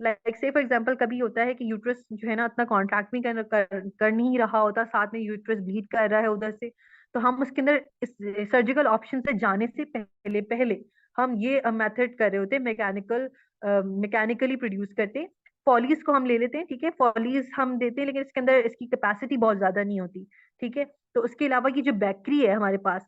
लाइक से फॉर एग्जांपल कभी होता है कि यूट्रस जो है ना इतना कॉन्ट्रैक्ट भी कर नहीं रहा होता, साथ में यूट्रस ब्लीड कर रहा है उधर से, तो हम उसके अंदर इस सर्जिकल ऑप्शन से जाने से पहले पहले हम ये मेथड कर रहे होते हैं, मैकेनिकली प्रोड्यूस करते हैं। फॉलीज को हम ले लेते हैं। ठीक है, फॉलीज हम देते हैं लेकिन इसके अंदर इसकी कैपेसिटी बहुत ज्यादा नहीं होती। ठीक है, तो उसके अलावा ये जो बैकरी है हमारे पास,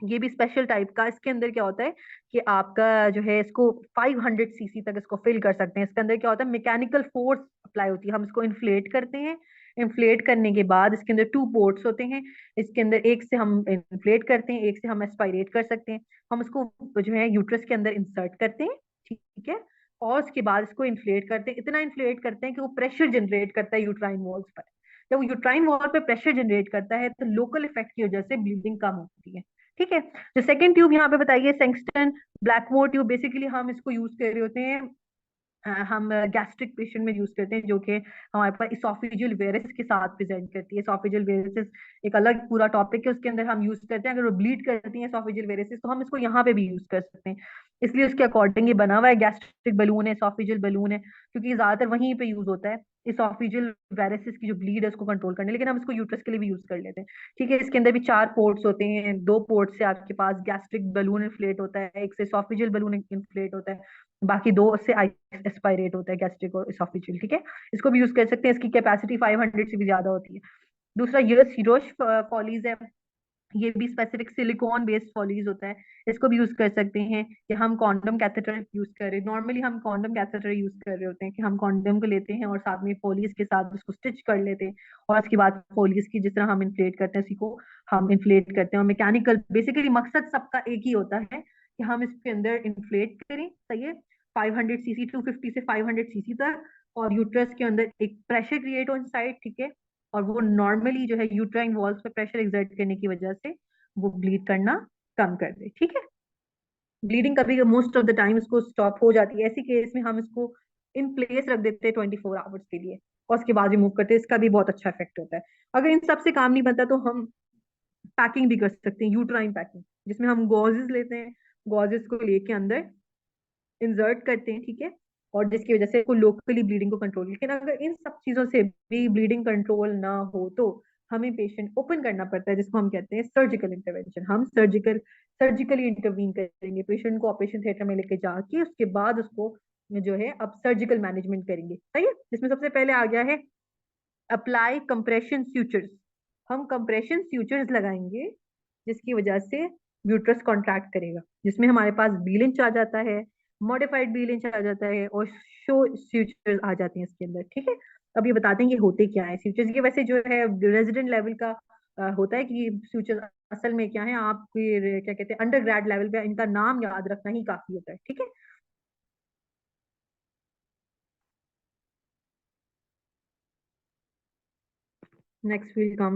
ये भी स्पेशल टाइप का, इसके अंदर क्या होता है कि आपका जो है इसको 500 सीसी तक इसको फिल कर सकते हैं। इसके अंदर क्या होता है, मैकेनिकल फोर्स अप्लाई होती है, हम इसको इन्फ्लेट करते हैं, इन्फ्लेट करने के बाद इसके अंदर 2 पोर्ट्स होते हैं, इसके अंदर एक से हम इन्फ्लेट करते हैं, एक से हम एस्पायरेट कर सकते हैं। हम उसको जो है यूट्रस के अंदर इंसर्ट करते हैं। ठीक है, और उसके बाद इसको इन्फ्लेट करते हैं, इतना इन्फ्लेट करते हैं कि वो प्रेशर जनरेट करता है यूट्राइन वॉल्स पर। जब वो यूट्राइन वॉल पे प्रेशर जनरेट करता है तो लोकल इफेक्ट की वजह से ब्लीडिंग कम होती है। ठीक है, जो सेकंड ट्यूब यहाँ पे बताइए, सेंगस्टन ब्लैकमोर ट्यूब, बेसिकली हम इसको यूज कर रहे होते हैं, हम गैस्ट्रिक पेशेंट में यूज करते हैं, जो कि हमारे पास इसोफेजियल वेरिस के साथ प्रेजेंट करती है। इसोफेजियल वेरिस एक अलग पूरा टॉपिक है, उसके अंदर हम यूज करते हैं। अगर वो ब्लीड करती है इसोफेजियल वेरिस, तो हम इसको यहाँ पे भी यूज कर सकते हैं, इसलिए उसके अकॉर्डिंग ये बना हुआ है। गैस्ट्रिक बलून है, इसोफेजियल बलून है, क्योंकि ज्यादातर वहीं पे यूज होता है इसोफेजियल वेरिस की जो ब्लीड है उसको कंट्रोल करने, लेकिन हम इसको यूट्रस के लिए भी यूज कर लेते हैं। ठीक है, इसके अंदर भी 4 पोर्ट्स होते हैं, 2 पोर्ट से आपके पास गैस्ट्रिक बलून इन्फ्लेट होता है, एक से इसोफेजियल बलून इन्फ्लेट होता है, बाकी 2 से एस्पायरेट होता है, गैस्ट्रिक और इसोफेजियल। ठीक है, इसको भी यूज कर सकते हैं, इसकी कैपेसिटी 500 से भी ज्यादा होती है। दूसरा यूएस हिरोश फॉलीज है, ये भी स्पेसिफिक सिलिकॉन बेस्ड फॉलीज होता है, इसको भी यूज कर सकते हैं। कि हम कॉन्डम कैथेटर यूज कर रहे हैं, नॉर्मली हम कॉन्डम कैथेटर यूज कर रहे होते हैं कि हम कॉन्डम को लेते हैं और साथ में फॉलीज के साथ उसको स्टिच कर लेते हैं, और उसके बाद फॉलीज की जिस तरह हम इन्फ्लेट करते हैं उसी को हम इन्फ्लेट करते हैं। और मैकेनिकल बेसिकली मकसद सबका एक ही होता है कि हम इसके अंदर इन्फ्लेट करें, सही है, 500 सीसी, 250 से 500 सीसी तक, और यूट्रस के अंदर एक प्रेशर क्रिएट हो इनसाइड। ठीक है, और वो नॉर्मली जो है यूट्राइन वॉल्स पे प्रेशर एक्सर्ट करने की वजह से वो ब्लीड करना कम कर दे। ठीक है, ब्लीडिंग कभी मोस्ट ऑफ द टाइम इसको स्टॉप हो जाती है, ऐसी केस में हम इसको इन प्लेस रख देते हैं 24 आवर्स के लिए, और उसके बाद रिमूव करते हैं। इसका भी बहुत अच्छा इफेक्ट होता है। अगर इन सब से काम नहीं बनता तो हम पैकिंग भी कर सकते हैं, यूट्राइन पैकिंग, जिसमें हम गॉजेस लेते हैं, गॉजेस को लेके अंदर इंसर्ट करते हैं। ठीक है, और जिसकी वजह से कोई लोकली ब्लीडिंग को कंट्रोल। लेकिन अगर इन सब चीजों से भी ब्लीडिंग कंट्रोल ना हो तो हमें पेशेंट ओपन करना पड़ता है, जिसको हम कहते हैं सर्जिकल इंटरवेंशन। हम सर्जिकली इंटरवीन करेंगे, पेशेंट को ऑपरेशन थिएटर में लेके जाके उसके बाद उसको जो है अब सर्जिकल मैनेजमेंट करेंगे। सही है, जिसमें सबसे पहले आ गया है अप्लाई कंप्रेशन स्यूचर्स। हम कंप्रेशन स्यूचर्स लगाएंगे जिसकी वजह से यूट्रस कॉन्ट्रैक्ट करेगा, जिसमें हमारे पास बी लिंच आ जाता है, मॉडिफाइड बी लिंच आ जाता है, और शो स्यूचर्स आ जाते हैं इसके अंदर। ठीक है, अब ये बताते हैं कि होते क्या है स्यूचर्स। ये वैसे जो है रेजिडेंट लेवल का होता है कि स्यूचर्स असल में क्या है, आप फिर क्या कहते हैं अंडर ग्रेड लेवल पे इनका नाम याद रखना ही काफी होता है। ठीक है, नेक्स्ट विल कम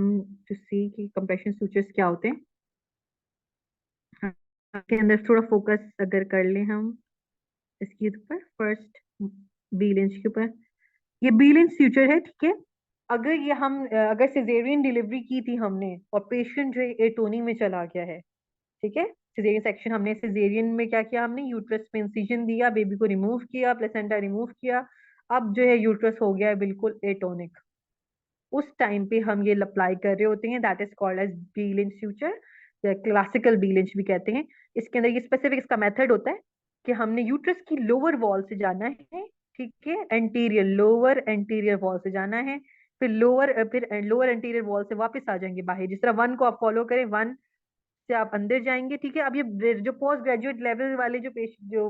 टू सी कि कंप्रेशन स्यूचर्स क्या होते हैं। हाँ, के अंदर थोड़ा फोकस अगर कर लें हम इसके ऊपर, फर्स्ट बी लिंच के ऊपर। ये बी लिंच फ्यूचर है। ठीक है, अगर ये हम अगर सिजेरियन डिलीवरी की थी हमने और पेशेंट जो है एटोनी में चला गया है। ठीक है, सिजेरियन सेक्शन हमने सिजेरियन में क्या किया, हमने यूट्रस में इंसिजन दिया, बेबी को रिमूव किया, प्लेसेंटा रिमूव किया, अब जो है यूट्रस हो गया है बिल्कुल एटोनिक। उस टाइम पे हम ये अप्लाई कर रहे होते हैं, that is called as B Lynch suture, classical B Lynch भी कहते हैं। इसके अंदर ये स्पेसिफिक इसका मेथड होता है कि हमने यूट्रस की लोअर वॉल से जाना है। ठीक है, एंटीरियर लोअर एंटीरियर वॉल से जाना है, फिर लोअर एंटीरियर वॉल से वापस आ जाएंगे बाहर। जिस तरह वन को आप फॉलो करें, वन से आप अंदर जाएंगे। ठीक है, अब ये जो पोस्ट ग्रेजुएट लेवल वाले जो जो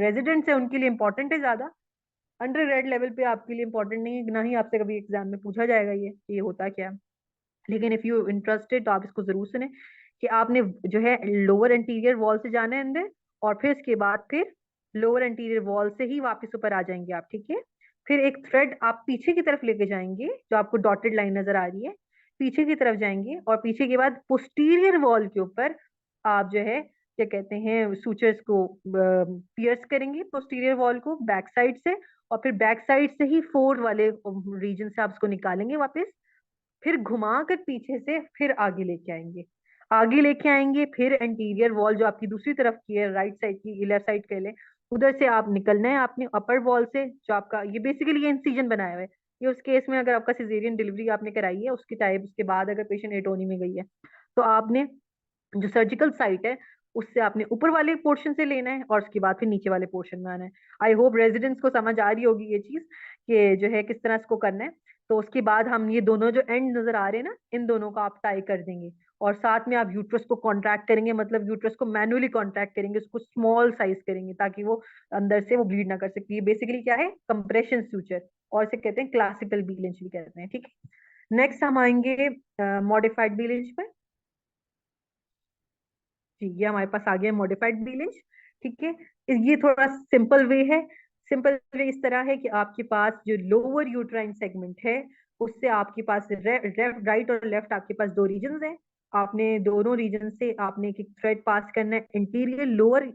रेजिडेंट्स है उनके लिए इंपॉर्टेंट है ज्यादा, अंडर ग्रेड लेवल पे आपके लिए इंपॉर्टेंट नहीं है, ना ही आपसे कभी एग्जाम में पूछा जाएगा ये होता क्या है। लेकिन इफ यू इंटरेस्टेड तो आप इसको जरूर सुने कि आपने जो है लोअर एंटीरियर वॉल से जाना है अंदर, और फिर इसके बाद फिर लोअर एंटीरियर वॉल से ही वापस ऊपर आ जाएंगे आप। ठीक है, फिर एक थ्रेड आप पीछे की तरफ लेके जाएंगे, जो आपको डॉटेड लाइन नजर आ रही है, पीछे की तरफ जाएंगे, और पीछे के बाद पोस्टीरियर वॉल के ऊपर आप जो है क्या कहते हैं सूचर्स को पियर्स करेंगे, पोस्टीरियर वॉल को बैक साइड से, और फिर बैक साइड से ही फोर वाले रीजन से आप उसको निकालेंगे वापस, फिर घुमा कर पीछे से फिर आगे लेके आएंगे, आगे लेके आएंगे, फिर एंटीरियर वॉल जो आपकी दूसरी तरफ की है, राइट साइड की, लेफ्ट साइड कह लें, उधर से आप निकलना है आपने अपर वॉल से, जो आपका ये बेसिकली ये इंसिजन बनाया हुआ है। ये उस केस में अगर आपका सिजेरियन डिलीवरी आपने कराई है उसके टाइप, उसके बाद अगर पेशेंट एटोनी में गई है तो आपने जो सर्जिकल साइट है उससे आपने ऊपर वाले पोर्शन से लेना है, और उसके बाद फिर नीचे वाले पोर्शन में आना है। आई होप रेजिडेंट्स को समझ आ रही होगी ये चीज कि जो है किस तरह इसको करना है। तो उसके बाद हम ये दोनों जो एंड नजर आ रहे हैं ना, इन दोनों को आप टाई कर देंगे, और साथ में आप यूट्रस को कॉन्ट्रैक्ट करेंगे, मतलब यूट्रस को मैनुअली कॉन्ट्रैक्ट करेंगे, उसको स्मॉल साइज करेंगे ताकि वो अंदर से वो ब्लीड ना कर सके। ये बेसिकली क्या है, कंप्रेशन सूचर, और इसे कहते हैं क्लासिकल बी लिंच भी कहते हैं। ठीक है, नेक्स्ट हम आएंगे मॉडिफाइड बी लिंच पर। जी, ये हमारे पास आ गया मॉडिफाइड बी लिंच। ठीक है, ये थोड़ा सिंपल वे है। सिंपल वे इस तरह है कि आपके पास जो लोअर यूट्राइन सेगमेंट है उससे आपके पास राइट और लेफ्ट आपके पास दो रीजन हैं। आपने दोनों रीजन से आपने एक थ्रेड पास करना है, interior lower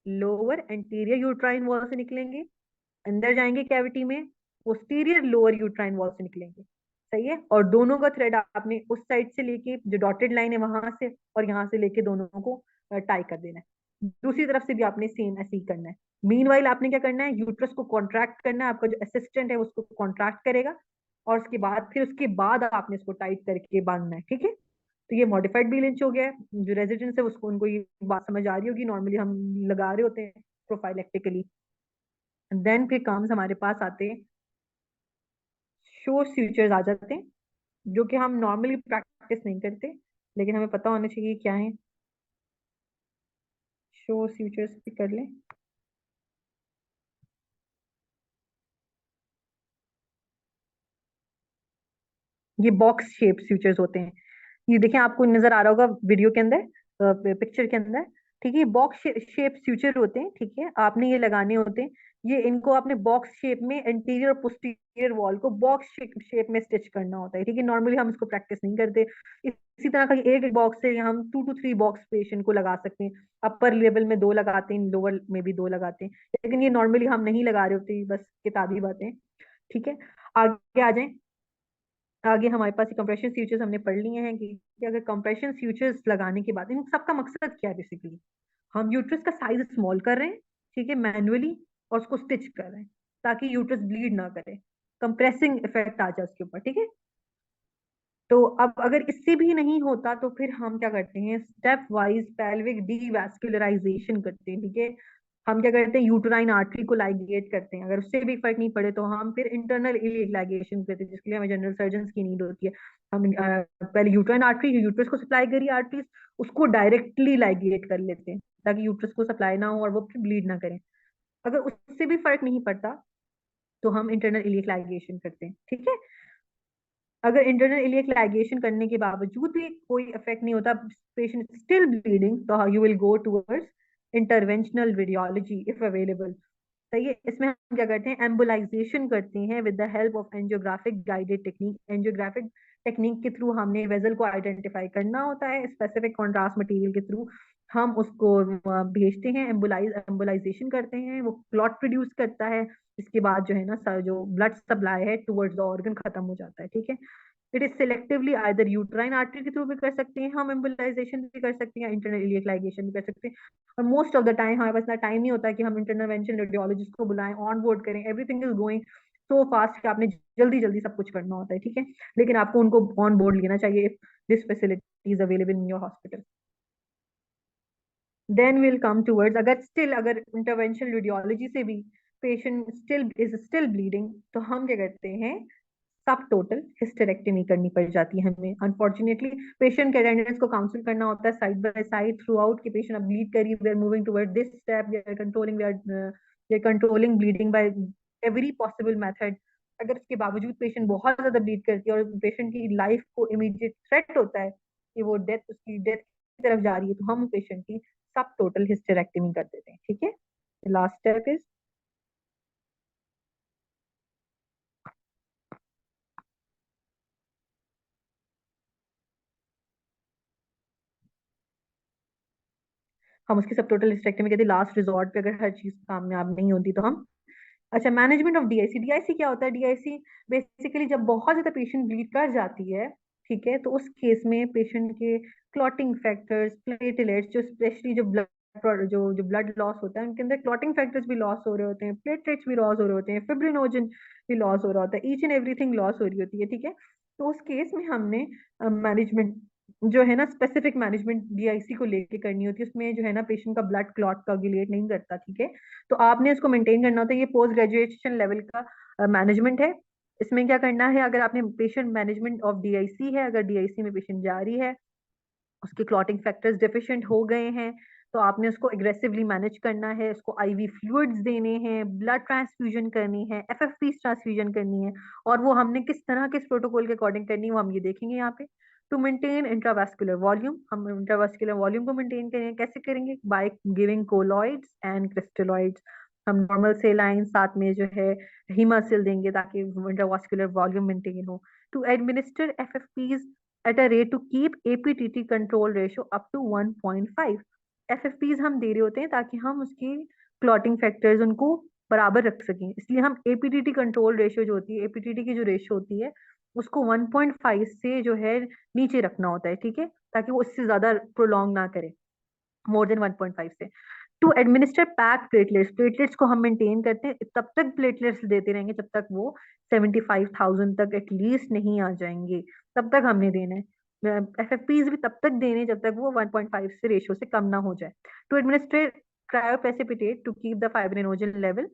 lower anterior uterine wall से निकलेंगे, अंदर जाएंगे कैविटी में, पोस्टीरियर लोअर यूट्राइन वॉल से निकलेंगे। सही है, और दोनों का थ्रेड आपने उस साइड से लेके जो डॉटेड लाइन है वहां से और यहाँ से लेके दोनों को टाई कर देना है। दूसरी तरफ से भी आपने सेम ऐसे ही करना है। मीनवाइल आपने क्या करना है, यूट्रस को कॉन्ट्रैक्ट करना है, आपका जो असिस्टेंट है उसको कॉन्ट्रैक्ट करेगा, और उसके बाद आपने इसको टाइट करके बांधना है। ठीक है, तो ये मॉडिफाइड बी लिंच हो गया है। जो रेजिडेंट्स है उसको उनको ये बात समझ आ रही होगी, नॉर्मली हम लगा रहे होते हैं प्रोफाइलेक्टिकली। देन फिर काम्स हमारे पास आते हैं, शो फ्यूचर्स आ जाते हैं, जो कि हम नॉर्मली प्रैक्टिस नहीं करते, लेकिन हमें पता होना चाहिए क्या है। शो फ्यूचर्स भी कर लें। ये बॉक्स शेप फ्यूचर्स होते हैं। ये देखें, आपको नजर आ रहा होगा वीडियो के अंदर, पिक्चर के अंदर। ठीक है, बॉक्स शेप फ्यूचर होते हैं, ठीक है, आपने ये लगाने होते हैं। ये इनको आपने बॉक्स शेप में एंटीरियर और पोस्टीरियर वॉल को बॉक्स शेप में स्टिच करना होता है, ठीक है। नॉर्मली हम इसको प्रैक्टिस नहीं करते। इसी तरह का एक बॉक्स से हम 2 to 3 बॉक्स पेशेंट को लगा सकते हैं। अपर लेवल में 2 लगाते हैं, लोअर में भी 2 लगाते हैं, लेकिन ये नॉर्मली हम नहीं लगा रहे होते, बस किताबी बातें, ठीक है। आगे आ जाए। आगे हमारे पास कंप्रेशन फ्यूचर्स हमने पढ़ लिए हैं कि अगर कंप्रेशन फ्यूचर्स लगाने के बाद इन सबका मकसद क्या है बेसिकली, हम यूट्रस का साइज स्मॉल कर रहे हैं, ठीक है, मैनुअली, और उसको स्टिच कर रहे हैं ताकि यूट्रस ब्लीड ना करे, कंप्रेसिंग इफेक्ट आ जाए उसके ऊपर, ठीक है। तो अब अगर इससे भी नहीं होता तो फिर हम क्या करते हैं, स्टेप वाइज पेल्विक डीवैस्कुलराइजेशन करते हैं, ठीक है। हम क्या करते हैं, यूटराइन आर्टरी को लाइगेट करते हैं। अगर उससे भी फर्क नहीं पड़े तो हम फिर इंटरनल इलियक लाइगेशन करते हैं, जिसके लिए हमें जनरल सर्जन की नीड होती है। हम पहले यूटराइन आर्टरी, यूट्रस को सप्लाई करी आर्टरीज, उसको डायरेक्टली लाइगेट कर लेते हैं ताकि यूट्रस को सप्लाई ना हो और वो फिर ब्लीड ना करें। अगर उससे भी फर्क नहीं पड़ता तो हम इंटरनल इलियक लाइगेशन करते हैं, ठीक है। अगर इंटरनल इलियक लाइगेशन करने के बावजूद भी कोई इफेक्ट नहीं होता, पेशेंट स्टिल ब्लीडिंग, तो you will go towards interventional radiology if available. सही है। इसमें हम क्या करते हैं, एम्बुलाइजेशन करते हैं with the help of angiographic guided technique. Angiographic technique के थ्रू हमने वेजल को आइडेंटिफाई करना होता है, स्पेसिफिक कॉन्ट्रास्ट मटेरियल के थ्रू हम उसको भेजते हैं, एम्बुलाइजेशन करते हैं, वो क्लॉट प्रोड्यूस करता है। इसके बाद जो है ना जो ब्लड सप्लाई है टुवर्ड्स द ऑर्गन खत्म हो जाता है, ठीक है। It is selectively either uterine artery के थ्रू भी कर सकते हैं हम, एम्बुलाइजेशन भी कर सकते हैं, इंटरनल इलियक लाइगेशन भी कर सकते हैं। और मोस्ट ऑफ द टाइम हमारे पास इतना टाइम नहीं होता कि हम इंटरवेंशन रेडियोलॉजिस्ट को बुलाएं, ऑन बोर्ड करें, everything is going so fast कि आपने जल्दी जल्दी सब कुछ करना होता है, ठीक है। लेकिन आपको उनको ऑन बोर्ड लेना चाहिए if this facility is available in your hospital. Then will come towards, अगर इंटरवेंशन रेडियोलॉजी से भी पेशेंट स्टिल ब्लीडिंग, तो हम क्या करते हैं, सब टोटल हिस्टेरेक्टमी करनी पड़ जाती है हमें। अनफॉर्चुनेटली पेशेंट के अटेंडेंस को काउंसिल करना होता है side by side throughout कि पेशेंट अब ब्लीड करी, we are moving toward this step, we are controlling bleeding by every possible method. अगर इसके बावजूद पेशेंट बहुत ज्यादा ब्लीड करती है और पेशेंट की लाइफ को इमीडिएट थ्रेट होता है कि वो उसकी डेथ की तरफ जा रही है, तो हम पेशेंट की सब टोटल हिस्टेरेक्टमी कर देते हैं, ठीक है। लास्ट स्टेप इज, हम उसकी सब टोटल हिस्टेरेक्टमी कहते हैं लास्ट रिजॉर्ट पे, अगर हर चीज कामयाब नहीं होती तो हम। अच्छा, मैनेजमेंट ऑफ डीआईसी। डीआईसी क्या होता है, डीआईसी बेसिकली जब बहुत ज्यादा पेशेंट ब्लीड कर जाती है, ठीक है, तो उस केस में पेशेंट के क्लॉटिंग फैक्टर्स, प्लेटलेट्स, जो स्पेशली जो ब्लड जो ब्लड लॉस होता है उनके अंदर क्लॉटिंग फैक्टर्स भी लॉस हो रहे होते हैं, प्लेटलेट्स भी लॉस हो रहे होते हैं, फिब्रिनोजन भी लॉस हो रहा होता है, ईच एंड एवरीथिंग लॉस हो रही होती है, ठीक है। तो उस केस में हमने मैनेजमेंट जो है ना, स्पेसिफिक मैनेजमेंट डीआईसी को लेके करनी होती है। उसमें जो है ना पेशेंट का ब्लड क्लॉट कोagulate नहीं करता, ठीक है। तो आपने इसको मेंटेन करना होता है, ये पोस्ट ग्रेजुएशन लेवल का मैनेजमेंट है। इसमें क्या करना है, अगर आपने पेशेंट मैनेजमेंट ऑफ डीआईसी है, अगर डीआईसी में पेशेंट जारी है, उसके क्लॉटिंग फैक्टर्स डिफिशिएंट हो गए हैं, तो आपने उसको एग्रेसिवली मैनेज करना है, उसको आईवी फ्लूइड्स देने हैं, ब्लड ट्रांसफ्यूजन करनी है, एफएफपी ट्रांसफ्यूजन करनी है, और वो हमने किस तरह के प्रोटोकॉल के अकॉर्डिंग करनी है वो हम ये देखेंगे यहाँ पे। टू मेंटेन इंट्रावास्कुलर वॉल्यूम, हम इंट्रावास्कुलर वॉल्यूम को मेंटेन करेंगे, कैसे करेंगे, by giving colloids and crystalloids. हम नॉर्मल सेलाइन साथ में जो है हीमासिल देंगे ताकि इंट्रावास्कुलर वॉल्यूम मेंटेन हो। To administer FFPs at a rate to keep APTT control ratio up to 1.5। FFPs हम दे रहे होते हैं ताकि हम उसकी क्लॉटिंग फैक्टर्स उनको बराबर रख सकें, इसलिए हम APTT कंट्रोल रेशियो जो होती है, APTT की जो रेशियो होती है उसको 1.5 से जो है नीचे रखना होता है, ठीक है, ताकि वो इससे ज्यादा प्रोलॉन्ग ना करे, मोर देन 1.5 से। To administer pack platelets, platelets को हम मेंटेन करते हैं, तब तक प्लेटलेट्स देते रहेंगे जब तक वो 75,000 तक एटलीस्ट नहीं आ जाएंगे, तब तक हमने देना है। एफएफपीज भी तब तक देने जब तक वो 1.5 से रेशियो से कम ना हो जाए। To administer cryoprecipitate to keep the fibrinogen level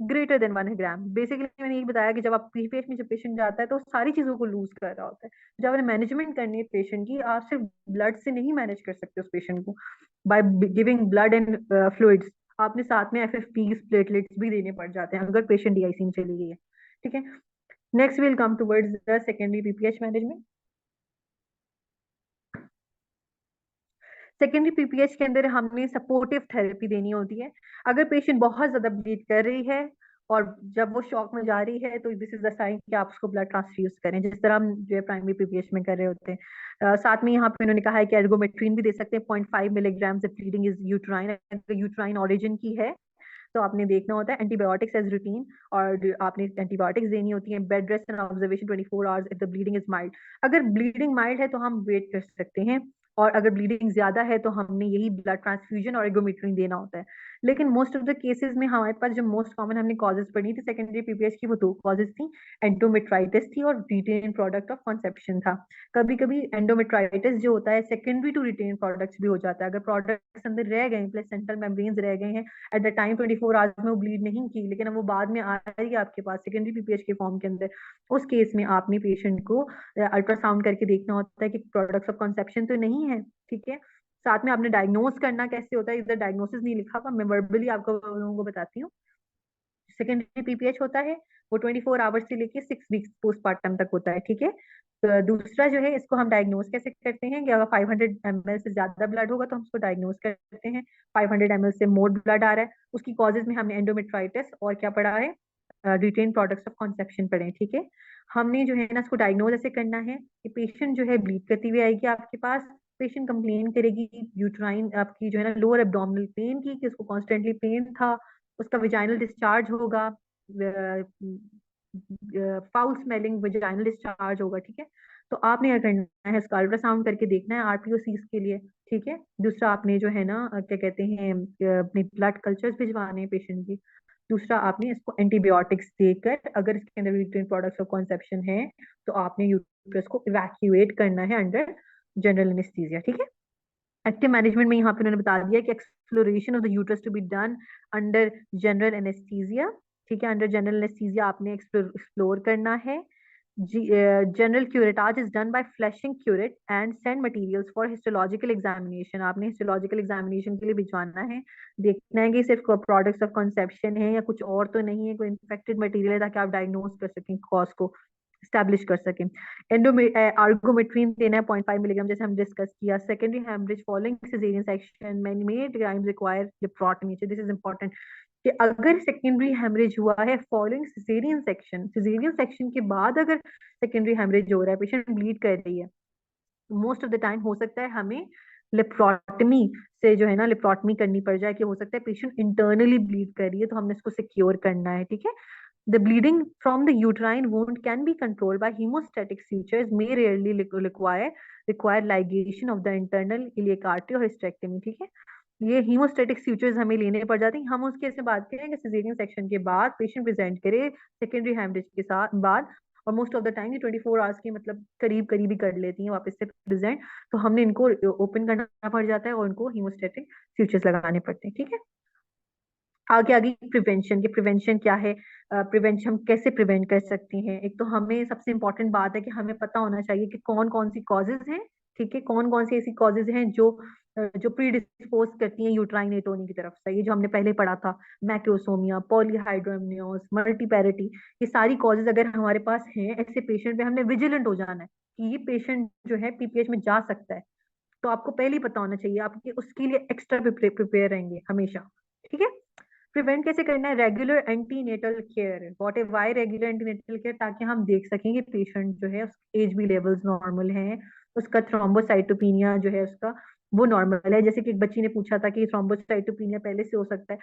greater than 1 gram. Basically मैंने यही बताया कि जब आप प्रीपेड में जब पेशेंट जाता है तो सारी चीजों को लूज कर रहा होता है। जब आपने मैनेजमेंट करनी है पेशेंट की, आप सिर्फ ब्लड से नहीं मैनेज कर सकते उस पेशेंट को by giving blood and fluids, आपने साथ में एफएफपीज प्लेटलेट्स भी देने पड़ जाते हैं अगर पेशेंट डीआईसी में चली गई है, ठीक है। Next will come towards the secondary PPH management. Secondary PPH के अंदर हमने सपोर्टिव थेरेपी देनी होती है। अगर पेशेंट बहुत ज्यादा ब्लीड कर रही है और जब वो शॉक में जा रही है तो दिस इज द साइन कि आप उसको ब्लड ट्रांसफ्यूज करें, जिस तरह हम जो है प्राइमरी पीपीएच में कर रहे होते हैं। साथ में यहाँ पे उन्होंने कहा है कि एर्गोमेट्रिन भी दे सकते हैं 0.5 मिलीग्राम से bleeding is uterine, uterine origin की है तो आपने देखना होता है। एंटीबायोटिक्स एज रूटीन, और आपने एंटीबायोटिक्स देनी होती है। Bed rest and observation 24 hours if the bleeding is mild. अगर ब्लीडिंग माइल्ड है तो हम वेट कर सकते हैं, और अगर ब्लीडिंग ज्यादा है तो हमने यही ब्लड ट्रांसफ्यूजन और एगोमेट्रिन देना होता है। लेकिन मोस्ट ऑफ द केसेस में हमारे पास जो मोस्ट कॉमन हमने कॉजेज पढ़ी थी सेकेंडरी पीपीएच की, वो दो कॉजेज थी, एंडोमेट्राइटिस थी और रिटेन प्रोडक्ट ऑफ कॉन्सेप्शन था। कभी कभी एंडोमेट्राइटिस जो होता है सेकेंडरी टू रिटेन प्रोडक्ट्स भी हो जाता है। अगर प्रोडक्ट्स अंदर रह गए, प्लेसेंटल मेम्ब्रेन्स रह गए हैं एट द टाइम 24 आवर्स में वो ब्लीड नहीं की, लेकिन अब वो बाद में आ रही है आपके पास सेकेंडरी पीपीएच के फॉर्म के अंदर, उस केस में आपने पेशेंट को अल्ट्रासाउंड करके देखना होता है कि प्रोडक्ट्स ऑफ कंसेप्शन तो नहीं है। ठीक है, साथ में आपने डायग्नोज करना कैसे होता है, इधर डायग्नोसिस नहीं लिखा हुआ, मैं वर्बली आपको लोगों को बताती हूँ। सेकेंडरी पीपीएच होता है वो 24 आवर्स से लेके 6 वीक्स पोस्टमार्टम तक होता है। ठीक है, तो दूसरा जो है इसको हम डायग्नोज कैसे करते हैं कि अगर 500 ml से ज्यादा ब्लड होगा तो हम उसको डायग्नोज करते हैं। 500 ml से मोर ब्लड आ रहा है, उसकी कॉजेज में हमने एंडोमेट्राइटिस और क्या पढ़ा है, रिटेन प्रोडक्ट्स ऑफ कॉन्सेप्शन पढ़े। ठीक है, हमने जो है ना इसको डायग्नोज ऐसे करना है कि पेशेंट जो है ब्लीड करती हुई आएगी आपके पास, पेशेंट कंप्लेन करेगी यूट्राइन आपकी जो है ना लोअर एब्डोमिनल पेन की, कि उसको कॉन्स्टेंटली पेन था, उसका विजाइनल डिस्चार्ज होगा, फाउल स्मेलिंग विजाइनल डिस्चार्ज होगा। ठीक है, तो आपने क्या करना है, इसका अल्ट्रासाउंड करके देखना है आरपीओसीज के लिए। ठीक है, दूसरा आपने जो है ना क्या कहते हैं अपने ब्लड कल्चर्स भिजवाने हैं पेशेंट की। दूसरा आपने इसको एंटीबायोटिक्स देकर, अगर इसके अंदर रिटेन प्रोडक्ट्स ऑफ कॉन्सेप्शन है तो आपने यूट्रस को इवैक्यूएट करना है अंडर जनरल एनेस्थीसिया। ठीक है, एक्टिव मैनेजमेंट में यहाँ पे उन्होंने बता दिया कि exploration of the uterus to be done under general anaesthesia. ठीक है, अंडर जनरल एनेस्थीसिया आपने एक्सप्लोर करना है। General curettage is done by flushing curette and send materials for histological examination. आपने हिस्टोलॉजिकल एग्जामिनेशन के लिए भिजवाना है, देखना है कि सिर्फ प्रोडक्ट्स ऑफ कंसेप्शन है या कुछ और तो नहीं है, कोई इन्फेक्टेड मटेरियल है, ताकि आप डायग्नोज कर सकें, कॉज को स्टैब्लिश कर सकें। आर्गोमेट्रिन देना है 0.5 मिलीग्राम, जैसे हम डिस्कस किया। Secondary haemorrhage following caesarean section many times require laparotomy. This is important कि अगर सेकेंडरी हेमरेज हुआ है फॉलोइंग सिजेरियन सेक्शन के बाद अगर सेकेंडरी हेमरेज हो रहा है, पेशेंट ब्लीड कर रही है, मोस्ट ऑफ द टाइम हो सकता है हमें लेप्रोटमी से जो है ना लेप्रोटमी करनी पड़ जाए, कि हो सकता है पेशेंट इंटरनली ब्लीड कर रही है, तो हमने इसको सिक्योर करना है। ठीक है, the bleeding from the uterine wound can be controlled by hemostatic sutures, may rarely require ligation of the internal iliac artery और hysterectomy। ठीक है, ये हीमोस्टेटिक सूचर्स हमें लेने पड़ जाते हैं। हम उस केस में बात करें कि सिजेरियन सेक्शन के बाद पेशेंट प्रेजेंट करे सेकेंडरी हेमरेज के साथ बाद, और मोस्ट ऑफ द टाइम ये 24 आवर्स की मतलब करीब करीब ही कर लेती हैं वापस से प्रेजेंट, तो हमने इनको ओपन करना पड़ जाता है और इनको हीमोस्टेटिक सूचर्स लगाने पड़ते हैं। ठीक है, आगे आगे प्रिवेंशन के, प्रिवेंशन क्या है, प्रिवेंशन हम कैसे प्रिवेंट कर सकते हैं। एक तो हमें सबसे इंपॉर्टेंट बात है कि हमें पता होना चाहिए कि कौन कौन सी कॉजेज हैं। ठीक है, कौन कौन सी ऐसी कॉजेज हैं जो प्री डिस्पोज करती हैं यूट्राइन एटोनी की तरफ से, ये जो हमने पहले पढ़ा था, मैक्रोसोमिया, पॉलीहाइड्रोमनियोस, मल्टीपैरिटी, ये सारी कॉजेज अगर हमारे पास हैं, ऐसे पेशेंट पे हमने विजिलेंट हो जाना है कि ये पेशेंट जो है पीपीएच में जा सकता है, तो आपको पहले ही पता होना चाहिए, आपके उसके लिए एक्स्ट्रा प्रिपेयर रहेंगे हमेशा। ठीक है, प्रिवेंट कैसे करना है, regular antenatal care. What is why regular antenatal care, ताकि हम देख सकें कि पेशेंट जो है एच बी लेवल्स नॉर्मल हैं, उसका थ्रोम्बोसाइटोपिनिया जो है उसका वो नॉर्मल है। जैसे कि एक बच्ची ने पूछा था कि थ्रोम्बोसाइटोपिनिया पहले से हो सकता है,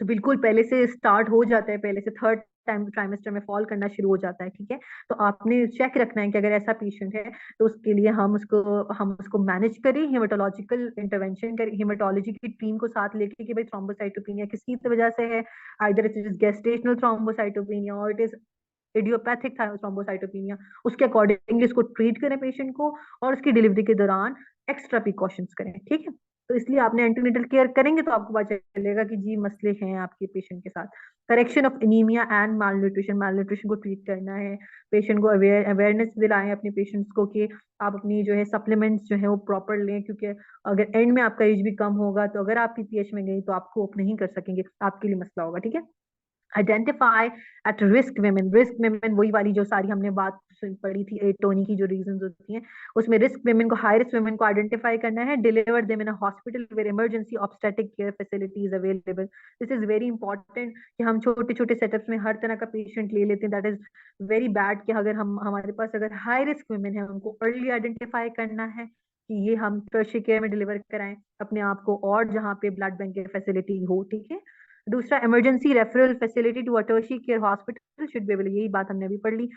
तो बिल्कुल पहले से स्टार्ट हो जाता है, पहले से थर्ड टाइम ट्राइमेस्टर में फॉल करना शुरू हो जाता है। ठीक है, तो आपने चेक रखना है कि अगर ऐसा पेशेंट है तो उसके लिए हम उसको मैनेज करें, हेमेटोलॉजिकल इंटरवेंशन करें, हेमेटोलॉजी की टीम को साथ लेके कि भाई थ्रोम्बोसाइटोपिनिया किसी वजह से है, either it is gestational thrombocytopenia और इट इज इडियोपैथिक थ्रोम्बोसाइटोपिनिया, उसके अकॉर्डिंगली उसको ट्रीट करें पेशेंट को, और उसकी डिलीवरी के दौरान एक्स्ट्रा प्रिकॉशंस करें। ठीक है, तो इसलिए आपने एंटीनेटल केयर करेंगे तो आपको पता चलेगा कि जी मसले हैं आपके पेशेंट के साथ। Correction of anaemia and malnutrition को ट्रीट करना है, पेशेंट को अवेयरनेस दिलाएं अपने पेशेंट्स को कि आप अपनी जो है सप्लीमेंट्स जो है वो प्रॉपर लें, क्योंकि अगर एंड में आपका एज भी कम होगा तो अगर आप पीपीएच में गई तो आप कोप नहीं कर सकेंगे, आपके लिए मसला होगा। ठीक है, आइडेंटिफाई एट रिस्क वेमेन वही वाली जो सारी हमने बात पढ़ी थी एटोनी की जो रीजंस होती हैं, उसमें रिस्क वेमेन को, हाई रिस्क वेमेन को आइडेंटिफाई करना है, deliver them in a hospital where emergency obstetric care facilities available. This is very important कि हम छोटे छोटे सेटअप्स में हर तरह का पेशेंट ले लेते हैं, दैट इज वेरी बैड। कि अगर हम हमारे पास अगर हाई रिस्क वेमेन है, उनको अर्ली आइडेंटिफाई करना है कि ये हम टर्शियरी केयर में डिलीवर कराएं अपने आप को, और जहाँ पे ब्लड बैंक की फैसिलिटी हो, ठीक है। दूसरा, emergency referral facility to a tertiary care hospital should be available, यही बात हमने अभी पढ़ ली।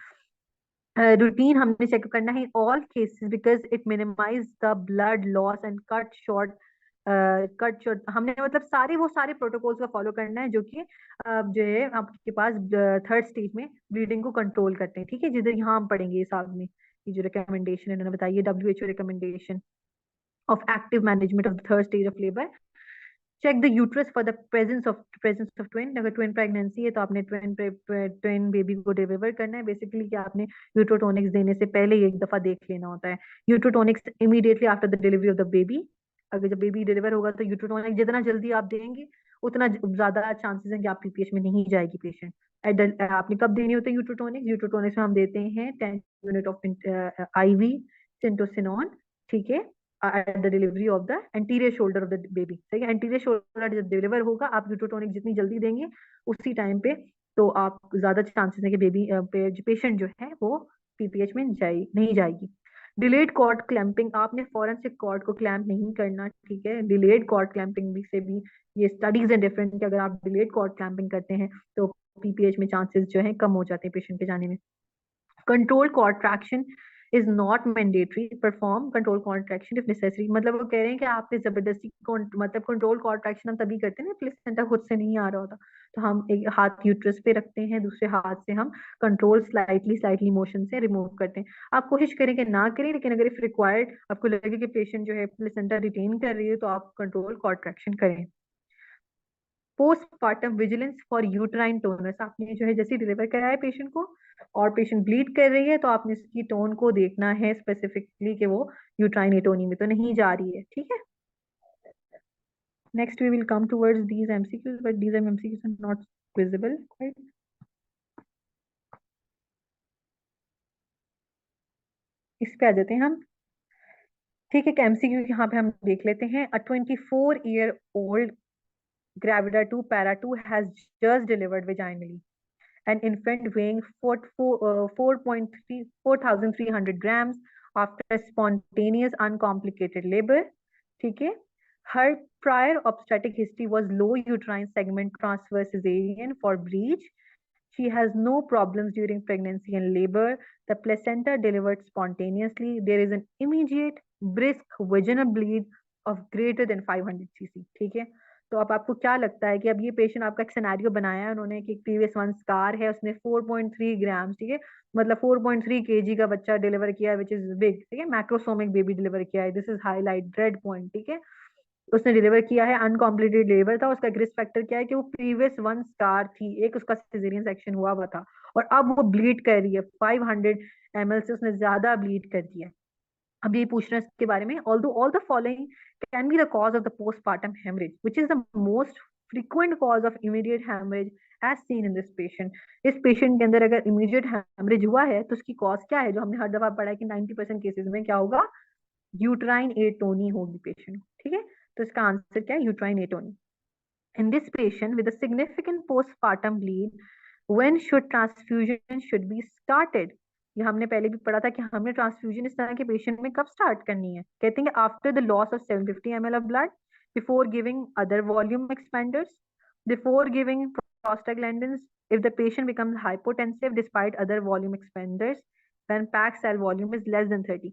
रूटीन हमने चेक करना है all cases because it minimise the blood loss and cut short. हमने मतलब सारे प्रोटोकॉल्स का फॉलो करना है जो कि जो है आपके पास थर्ड स्टेज में ब्लीडिंग को कंट्रोल करते हैं, ठीक है। जिधर यहाँ हम पढ़ेंगे इस आग में, ये जो रिकमेंडेशन इन्होंने बताई है, WHO recommendation of active management of the third stage of labor. Check the uterus for the presence of twin. अगर twin pregnancy है तो आपने twin baby को डिलीवर करना है। बेसिकली क्या, आपने यूट्रोटोनिक्स देने से पहले ही एक दफा देख लेना होता है। Uterotonics immediately after the delivery of the baby. अगर जब बेबी डिलीवर होगा तो यूट्रोटोनिक्स जितना जल्दी आप देंगे उतना ज्यादा चांसेस हैं कि आप PPH में नहीं जाएगी पेशेंट। आपने कब देनी होती है यूट्रोटोनिक्स? यूट्रोटोनिक्स में हम देते हैं 10 यूनिट ऑफ IV सिंटोसिनॉन, ठीक है, at the delivery of the anterior shoulder of the baby. सही है, एंटीरियर शोल्डर जब डिलीवर होगा, आप यूट्रोटोनिक जितनी जल्दी देंगे उसी टाइम पे, तो आप ज्यादा चांसेस है कि बेबी पेशेंट जो है वो PPH में नहीं जाएगी। डिलेड कॉर्ड क्लैंपिंग, आपने फौरन से कॉर्ड को क्लैंप नहीं करना, ठीक है। डिलेड कॉर्ड क्लैंपिंग भी से भी ये स्टडीज है डिफरेंट कि अगर आप डिलेड कॉर्ड क्लैंपिंग करते हैं तो PPH में चांसेस जो है कम हो जाते हैं पेशेंट के जाने में। Control contraction is not mandatory, perform control contraction if necessary. मतलब वो कह रहे हैं कि आपने जबरदस्ती मतलब कंट्रोल कॉन्ट्रैक्शन हम तभी करते हैं ना प्लेसेंटा खुद से नहीं आ रहा होता, तो हम एक हाथ यूट्रस पे रखते हैं, दूसरे हाथ से हम कंट्रोल स्लाइटली मोशन से रिमूव करते हैं। आप कोशिश करें कि ना करें, लेकिन अगर इफ रिक्वायर्ड आपको लगे कि पेशेंट जो है प्लेसेंटा रिटेन कर रही है तो आप कंट्रोल कॉन्ट्रैक्शन करें। पोस्टमार्टम विजिलेंस फॉर यूट्राइन टोनस, आपने जो है जैसे डिलीवर कराया पेशेंट को और पेशेंट ब्लीड कर रही है तो आपने इसकी टोन को देखना है स्पेसिफिकली कि वो यूट्राइन एटोनी में तो नहीं जा रही है, ठीक है। Next we will come towards these MCQs, but these MCQs are not visible right. इस पे आ जाते हैं हम, ठीक है। MCQ यहाँ पे हम देख लेते हैं। A 24-year-old gravida 2 para 2 has just delivered vaginally. An infant weighing 4,300 grams after spontaneous uncomplicated labor. ठीक है. Her prior obstetric history was low uterine segment transverse cesarean for breech. She has no problems during pregnancy and labor. The placenta delivered spontaneously. There is an immediate brisk vaginal bleed of greater than 500 cc. ठीक है. तो अब आपको क्या लगता है कि अब ये पेशेंट आपका एक सिनेरियो बनाया है उन्होंने कि प्रीवियस वन स्कार है, उसने 4.3 ग्राम, ठीक है, मतलब 4.3 kg का बच्चा डिलीवर किया है विच इज बिग, ठीक है, मैक्रोसोमिक बेबी डिलीवर किया है, this is highlight red point, ठीक है। उसने डिलीवर किया है, अनकॉम्प्लीटेड डिलीवर था, उसका रिस्क फैक्टर क्या है कि वो प्रीवियस वन स्कार थी, एक उसका सिजेरियन सेक्शन हुआ था और अब वो ब्लीड कर रही है 500 ml से उसने ज्यादा ब्लीड कर दिया है। अब ये पूछ रहे हैं इसके बारे में, although all the following can be the cause of the postpartum hemorrhage, which is the most frequent cause of immediate hemorrhage as seen in this patient. इस पेशेंट के अंदर अगर immediate hemorrhage हुआ है तो उसकी कॉज क्या है, जो हमने हर दफा पढ़ा है कि 90% केसेस में क्या होगा, यूट्राइन एटोनी होगी पेशेंट, ठीक है। तो इसका आंसर क्या है, uterine atony. In this patient with a significant postpartum bleed, when should transfusion should be started? ये हमने पहले भी पढ़ा था कि हमने ट्रांसफ्यूजन इस तरह के पेशेंट में कब स्टार्ट करनी है, कहते हैं after the loss of 750 ml of blood, before giving other volume expanders, before giving prostaglandins, if the patient becomes hypotensive despite other volume expanders, when packed cell volume is less than 30.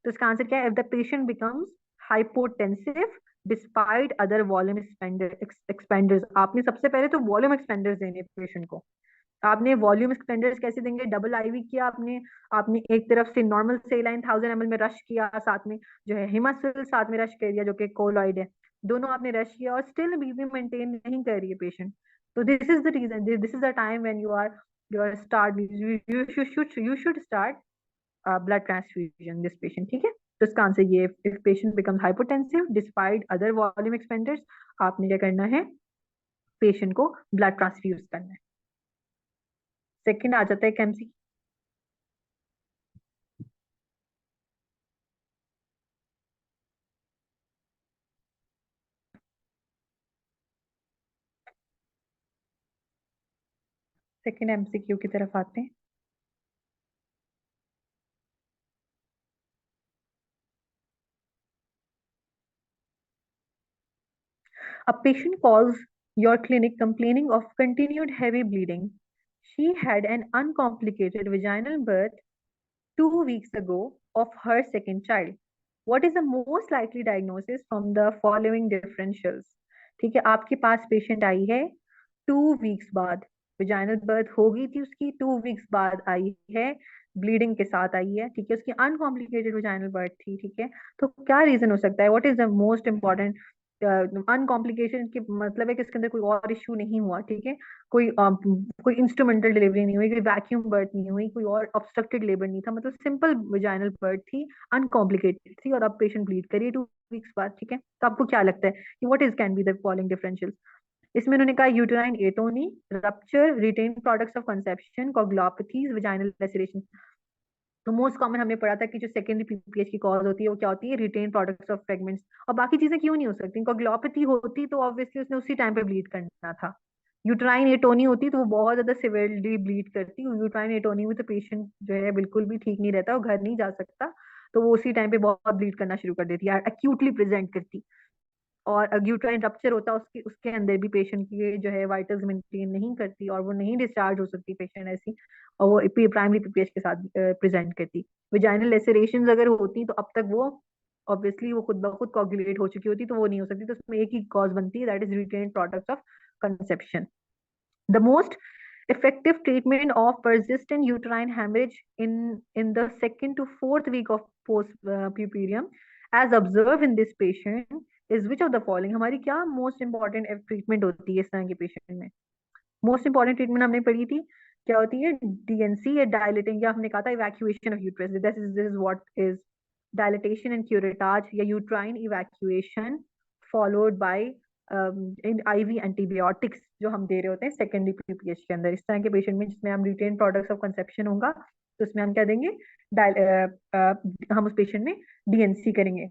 तो इसका आंसर क्या है, if the patient becomes hypotensive despite other volume expanders. आपने सबसे पहले तो वॉल्यूम एक्सपेंडर्स देने पेशेंट को। आपने वॉल्यूम एक्सपेंडर्स कैसे देंगे, डबल IV किया आपने, आपने एक तरफ से नॉर्मल सेलाइन 1000 ml में रश किया, साथ में जो है हिमासिल साथ में रश कर दिया जो कि कोलॉइड है, दोनों आपने रश किया और स्टिल बीपी मेंटेन नहीं कर रही है पेशेंट। तो this is the reason, this is the time when you are start you should start blood transfusion this patient, ठीक है। तो इसका आंसर ये, if patient becomes hypotensive despite other volume expanders, आपने क्या करना है, पेशेंट को ब्लड ट्रांसफ्यूज करना है। सेकंड आ जाता है MCQ, सेकेंड एमसीक्यू की तरफ आते हैं। A patient calls your clinic complaining of continued heavy bleeding. She had an uncomplicated vaginal birth 2 weeks ago of her second child. What is the most likely diagnosis from the following differentials? ठीक है, आपके पास पेशेंट आई है 2 वीक्स बाद, विजाइनल बर्थ हो गई थी उसकी, 2 वीक्स बाद आई है, ब्लीडिंग के साथ आई है, ठीक है, उसकी अनकॉम्प्लिकेटेड विजाइनल बर्थ थी, ठीक है। तो क्या रीजन हो सकता है? What is the most important uncomplication की मतलब है कि इसके अंदर कोई और इश्यू नहीं हुआ, ठीक है, कोई इंस्ट्रूमेंटल डिलीवरी नहीं हुई, कोई वैक्यूम बर्थ नहीं हुई, कोई और ऑब्स्ट्रक्टेड लेबर नहीं था, मतलब सिंपल विजाइनल बर्थ थी, अनकॉम्प्लिकेटेड थी, और अब पेशेंट ब्लीड करिए 2 वीक्स बाद, ठीक है। तो आपको क्या लगता है कि what is can be the following differential? इसमें उन्होंने कहा uterine atony, rupture, retained products of conception, coagulopathies, vaginal laceration. तो मोस्ट कॉमन हमने पढ़ा था कि जो सेकेंडरी पीपीएच की कॉज होती है वो क्या होती है? Retained products of fragments. और बाकी चीजें क्यों नहीं हो सकती? कोगुलोपैथी होती तो ऑब्वियसली उसने उसी टाइम पे ब्लीड करना था। यूट्राइन एटोनी होती तो वो बहुत ज्यादा सिवियरली ब्लीड करती। यूट्राइन एटोनी में तो पेशेंट जो है बिल्कुल भी ठीक नहीं रहता, वो घर नहीं जा सकता, तो वो उसी टाइम पे बहुत ब्लीड करना शुरू कर देती है, एक्यूटली प्रेजेंट करती। और यूट्राइन रप्चर होता है उसके अंदर भी पेशेंट की जो है वाइटल्स मेंटेन नहीं करती और वो नहीं डिस्चार्ज हो सकती पेशेंट ऐसी, और वो प्राइमरी पीपीएच के साथ प्रेजेंट करती। विजाइनल लेसरेशन अगर होती तो अब तक वो ऑब्वियसली वो खुद ब खुद कोगुलेट हो चुकी होती, तो वो नहीं हो सकती, तो उसमें एक ही कॉज बनती है, that is retained products of conception. The most effective treatment of persistent uterine hemorrhage in the second to fourth week of post puerperium, as observed in this patient, is which of the following? हमारी क्या most important treatment होती है इस तरह के पेशेंट में? मोस्ट इंपॉर्टेंट ट्रीटमेंट हमने पढ़ी थी, क्या होती है? डीएनसी या डायलेटिंग, या हमने कहा था evacuation of uterus, this is what is dilatation and curettage या uterine evacuation followed by in IV antibiotics जो हम दे रहे होते हैं सेकेंडरी पीपीएच के अंदर। इस तरह के पेशेंट में जिसमें हम रिटेन प्रोडक्ट्स ऑफ कंसेप्शन होगा तो उसमें हम क्या देंगे? हम उस पेशेंट में डीएनसी करेंगे।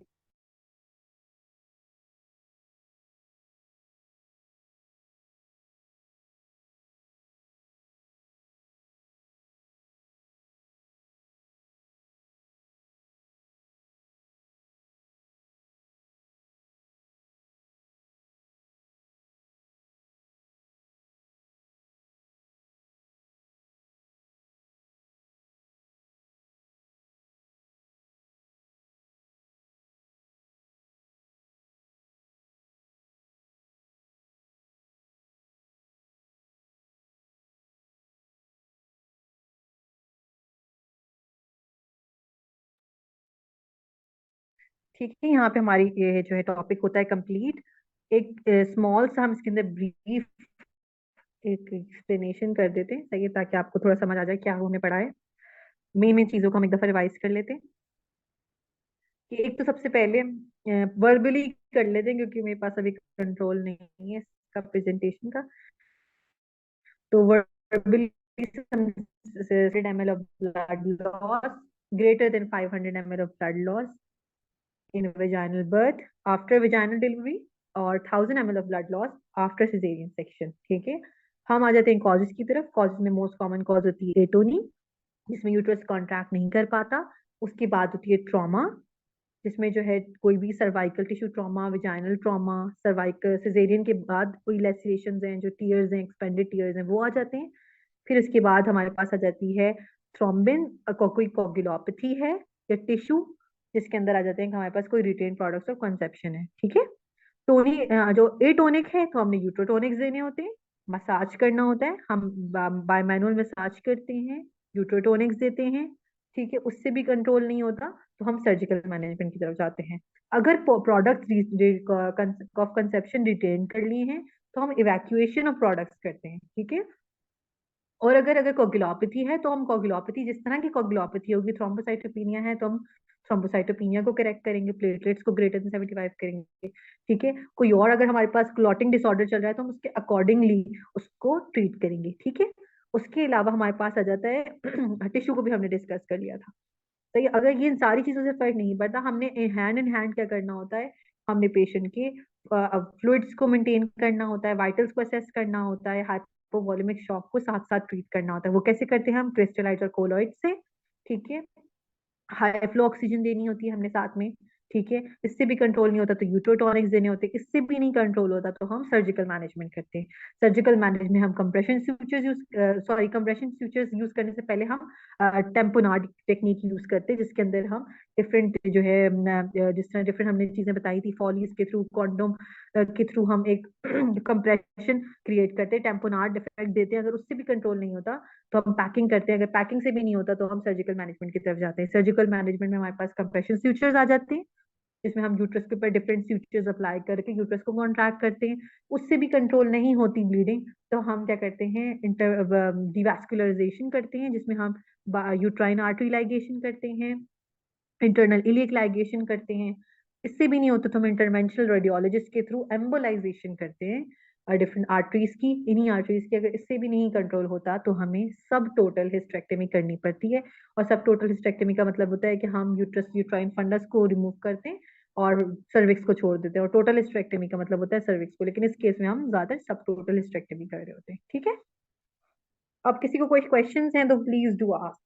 ठीक है, यहाँ पे हमारी ये जो है टॉपिक होता है कंप्लीट। एक स्मॉल सा हम इसके अंदर ब्रीफ एक एक्सप्लेनेशन कर देते हैं, सही है, ताकि आपको थोड़ा समझ आ जाए क्या हमने पढ़ा है। मेन मेन चीजों को हम एक दफा रिवाइज कर लेते हैं। कि एक तो सबसे पहले वर्बली कर लेते हैं क्योंकि मेरे पास अभी कंट्रोल नहीं है इसका प्रेजेंटेशन का। तो verbally ml of blood loss greater than 500 ml of blood loss in vaginal birth after vaginal delivery और 1000 ml of blood loss after cesarean section, ठीक है। हम आ जाते हैं कॉजेज की तरफ। कॉजेज में मोस्ट कॉमन कॉज होती है एटोनी, जिसमें यूट्रस कॉन्ट्रैक्ट नहीं कर पाता। उसके बाद होती है ट्रॉमा, जिसमें जो है कोई भी cervical tissue trauma, vaginal trauma, cervical caesarean के बाद कोई लेसिरेशंस हैं, जो टीयर्स हैं, एक्सपेंडेड टीयर्स हैं, वो आ जाते हैं। फिर उसके बाद हमारे पास आ जाती है थ्रोम्बिन, कोई कोगुलोपैथी है या टिश्यू, जिसके अंदर आ जाते हैं कि हमारे पास कोई रिटेन प्रोडक्ट्स ऑफ कंसेप्शन है, ठीक है। टोनी जो एटोनिक है तो हमने यूट्रोटोनिक्स देने होते हैं, मसाज करना होता है, हम बाय मैनुअल मसाज करते हैं, यूट्रोटोनिक्स देते हैं, ठीक है। उससे भी कंट्रोल नहीं होता तो हम सर्जिकल मैनेजमेंट की तरफ जाते हैं। अगर प्रोडक्ट ऑफ कंसेप्शन रिटेन कर लिए हैं तो हम इवैक्यूएशन ऑफ प्रोडक्ट्स करते हैं, ठीक है। और अगर अगर कोगुलोपैथी है तो हम कोगुलोपैथी, जिस तरह की कोगुलोपैथी होगी, थ्रोम्बोसाइटोपिनिया है तो हम थ्रोम्बोसाइटोपिनिया को करेक्ट करेंगे, प्लेटलेट्स को ग्रेटर देन 75 करेंगे, ठीक है। कोई और अगर हमारे पास क्लॉटिंग डिसऑर्डर चल रहा है तो हम उसके अकॉर्डिंगली उसको ट्रीट करेंगे, ठीक है। उसके अलावा हमारे पास आ जाता है टिश्यू को भी हमने डिस्कस कर लिया था। तो अगर ये इन सारी चीजों से फर्क नहीं पड़ता, हमने हैंड इन हैंड क्या करना होता है? हमने पेशेंट के फ्लूइड्स को मेंटेन करना होता है, वाइटल्स को असेस करना होता है, हाइपोवॉल्यूमिक शॉक को साथ साथ ट्रीट करना होता है। वो कैसे करते हैं हम? क्रिस्टलाइट और कोलॉइड से, ठीक है। हाई फ्लो ऑक्सीजन देनी होती है हमने साथ में, ठीक है। इससे भी कंट्रोल नहीं होता तो यूट्रोटॉनिक्स देने होते हैं। इससे भी नहीं कंट्रोल होता तो हम सर्जिकल मैनेजमेंट करते हैं। सर्जिकल मैनेजमेंट में हम compression sutures compression sutures use करने से पहले हम टेम्पोनाड टेक्निक यूज करते हैं, जिसके अंदर हम डिफरेंट जो है जिस तरह डिफरेंट हमने चीजें बताई थी, फॉलीज के थ्रू, कॉन्डोम के थ्रू हम एक कंप्रेशन क्रिएट करते हैं, टेम्पोनाड इफेक्ट देते हैं। अगर उससे भी कंट्रोल नहीं होता तो हम पैकिंग करते हैं। अगर पैकिंग से भी नहीं होता तो हम सर्जिकल मैनेजमेंट की तरफ जाते हैं। सर्जिकल मैनेजमेंट में हमारे पास कंप्रेशन सूचर्स आ जाते हैं, जिसमें हम यूट्रस के ऊपर डिफरेंट सूचर्स अप्लाई करके यूट्रस को कॉन्ट्रैक्ट करते हैं। उससे भी कंट्रोल नहीं होती ब्लीडिंग तो हम क्या करते हैं? डिवास्कुलराइजेशन करते हैं, जिसमें हम यूट्राइन आर्टरी लाइगेशन करते हैं, इंटरनल इलियक लाइगेशन करते हैं। इससे भी नहीं होता तो हम इंटरवेंशनल रेडियोलॉजिस्ट के थ्रू एम्बोलाइजेशन करते हैं डिफरेंट आर्टरीज की। इन्हीं आर्टरीज की अगर इससे भी नहीं कंट्रोल होता तो हमें सब टोटल हिस्टेरेक्टमी करनी पड़ती है। और सब टोटल हिस्टेरेक्टमी का मतलब होता है कि हम यूट्रस यूट्राइन फंडस को रिमूव करते हैं और सर्विक्स को छोड़ देते हैं। और टोटल हिस्टेरेक्टमी का मतलब होता है सर्विक्स को, लेकिन इस केस में हम ज्यादा सब टोटल हिस्टेरेक्टमी कर रहे होते हैं, ठीक है। अब किसी को कोई क्वेश्चंस हैं तो प्लीज डू आस्क।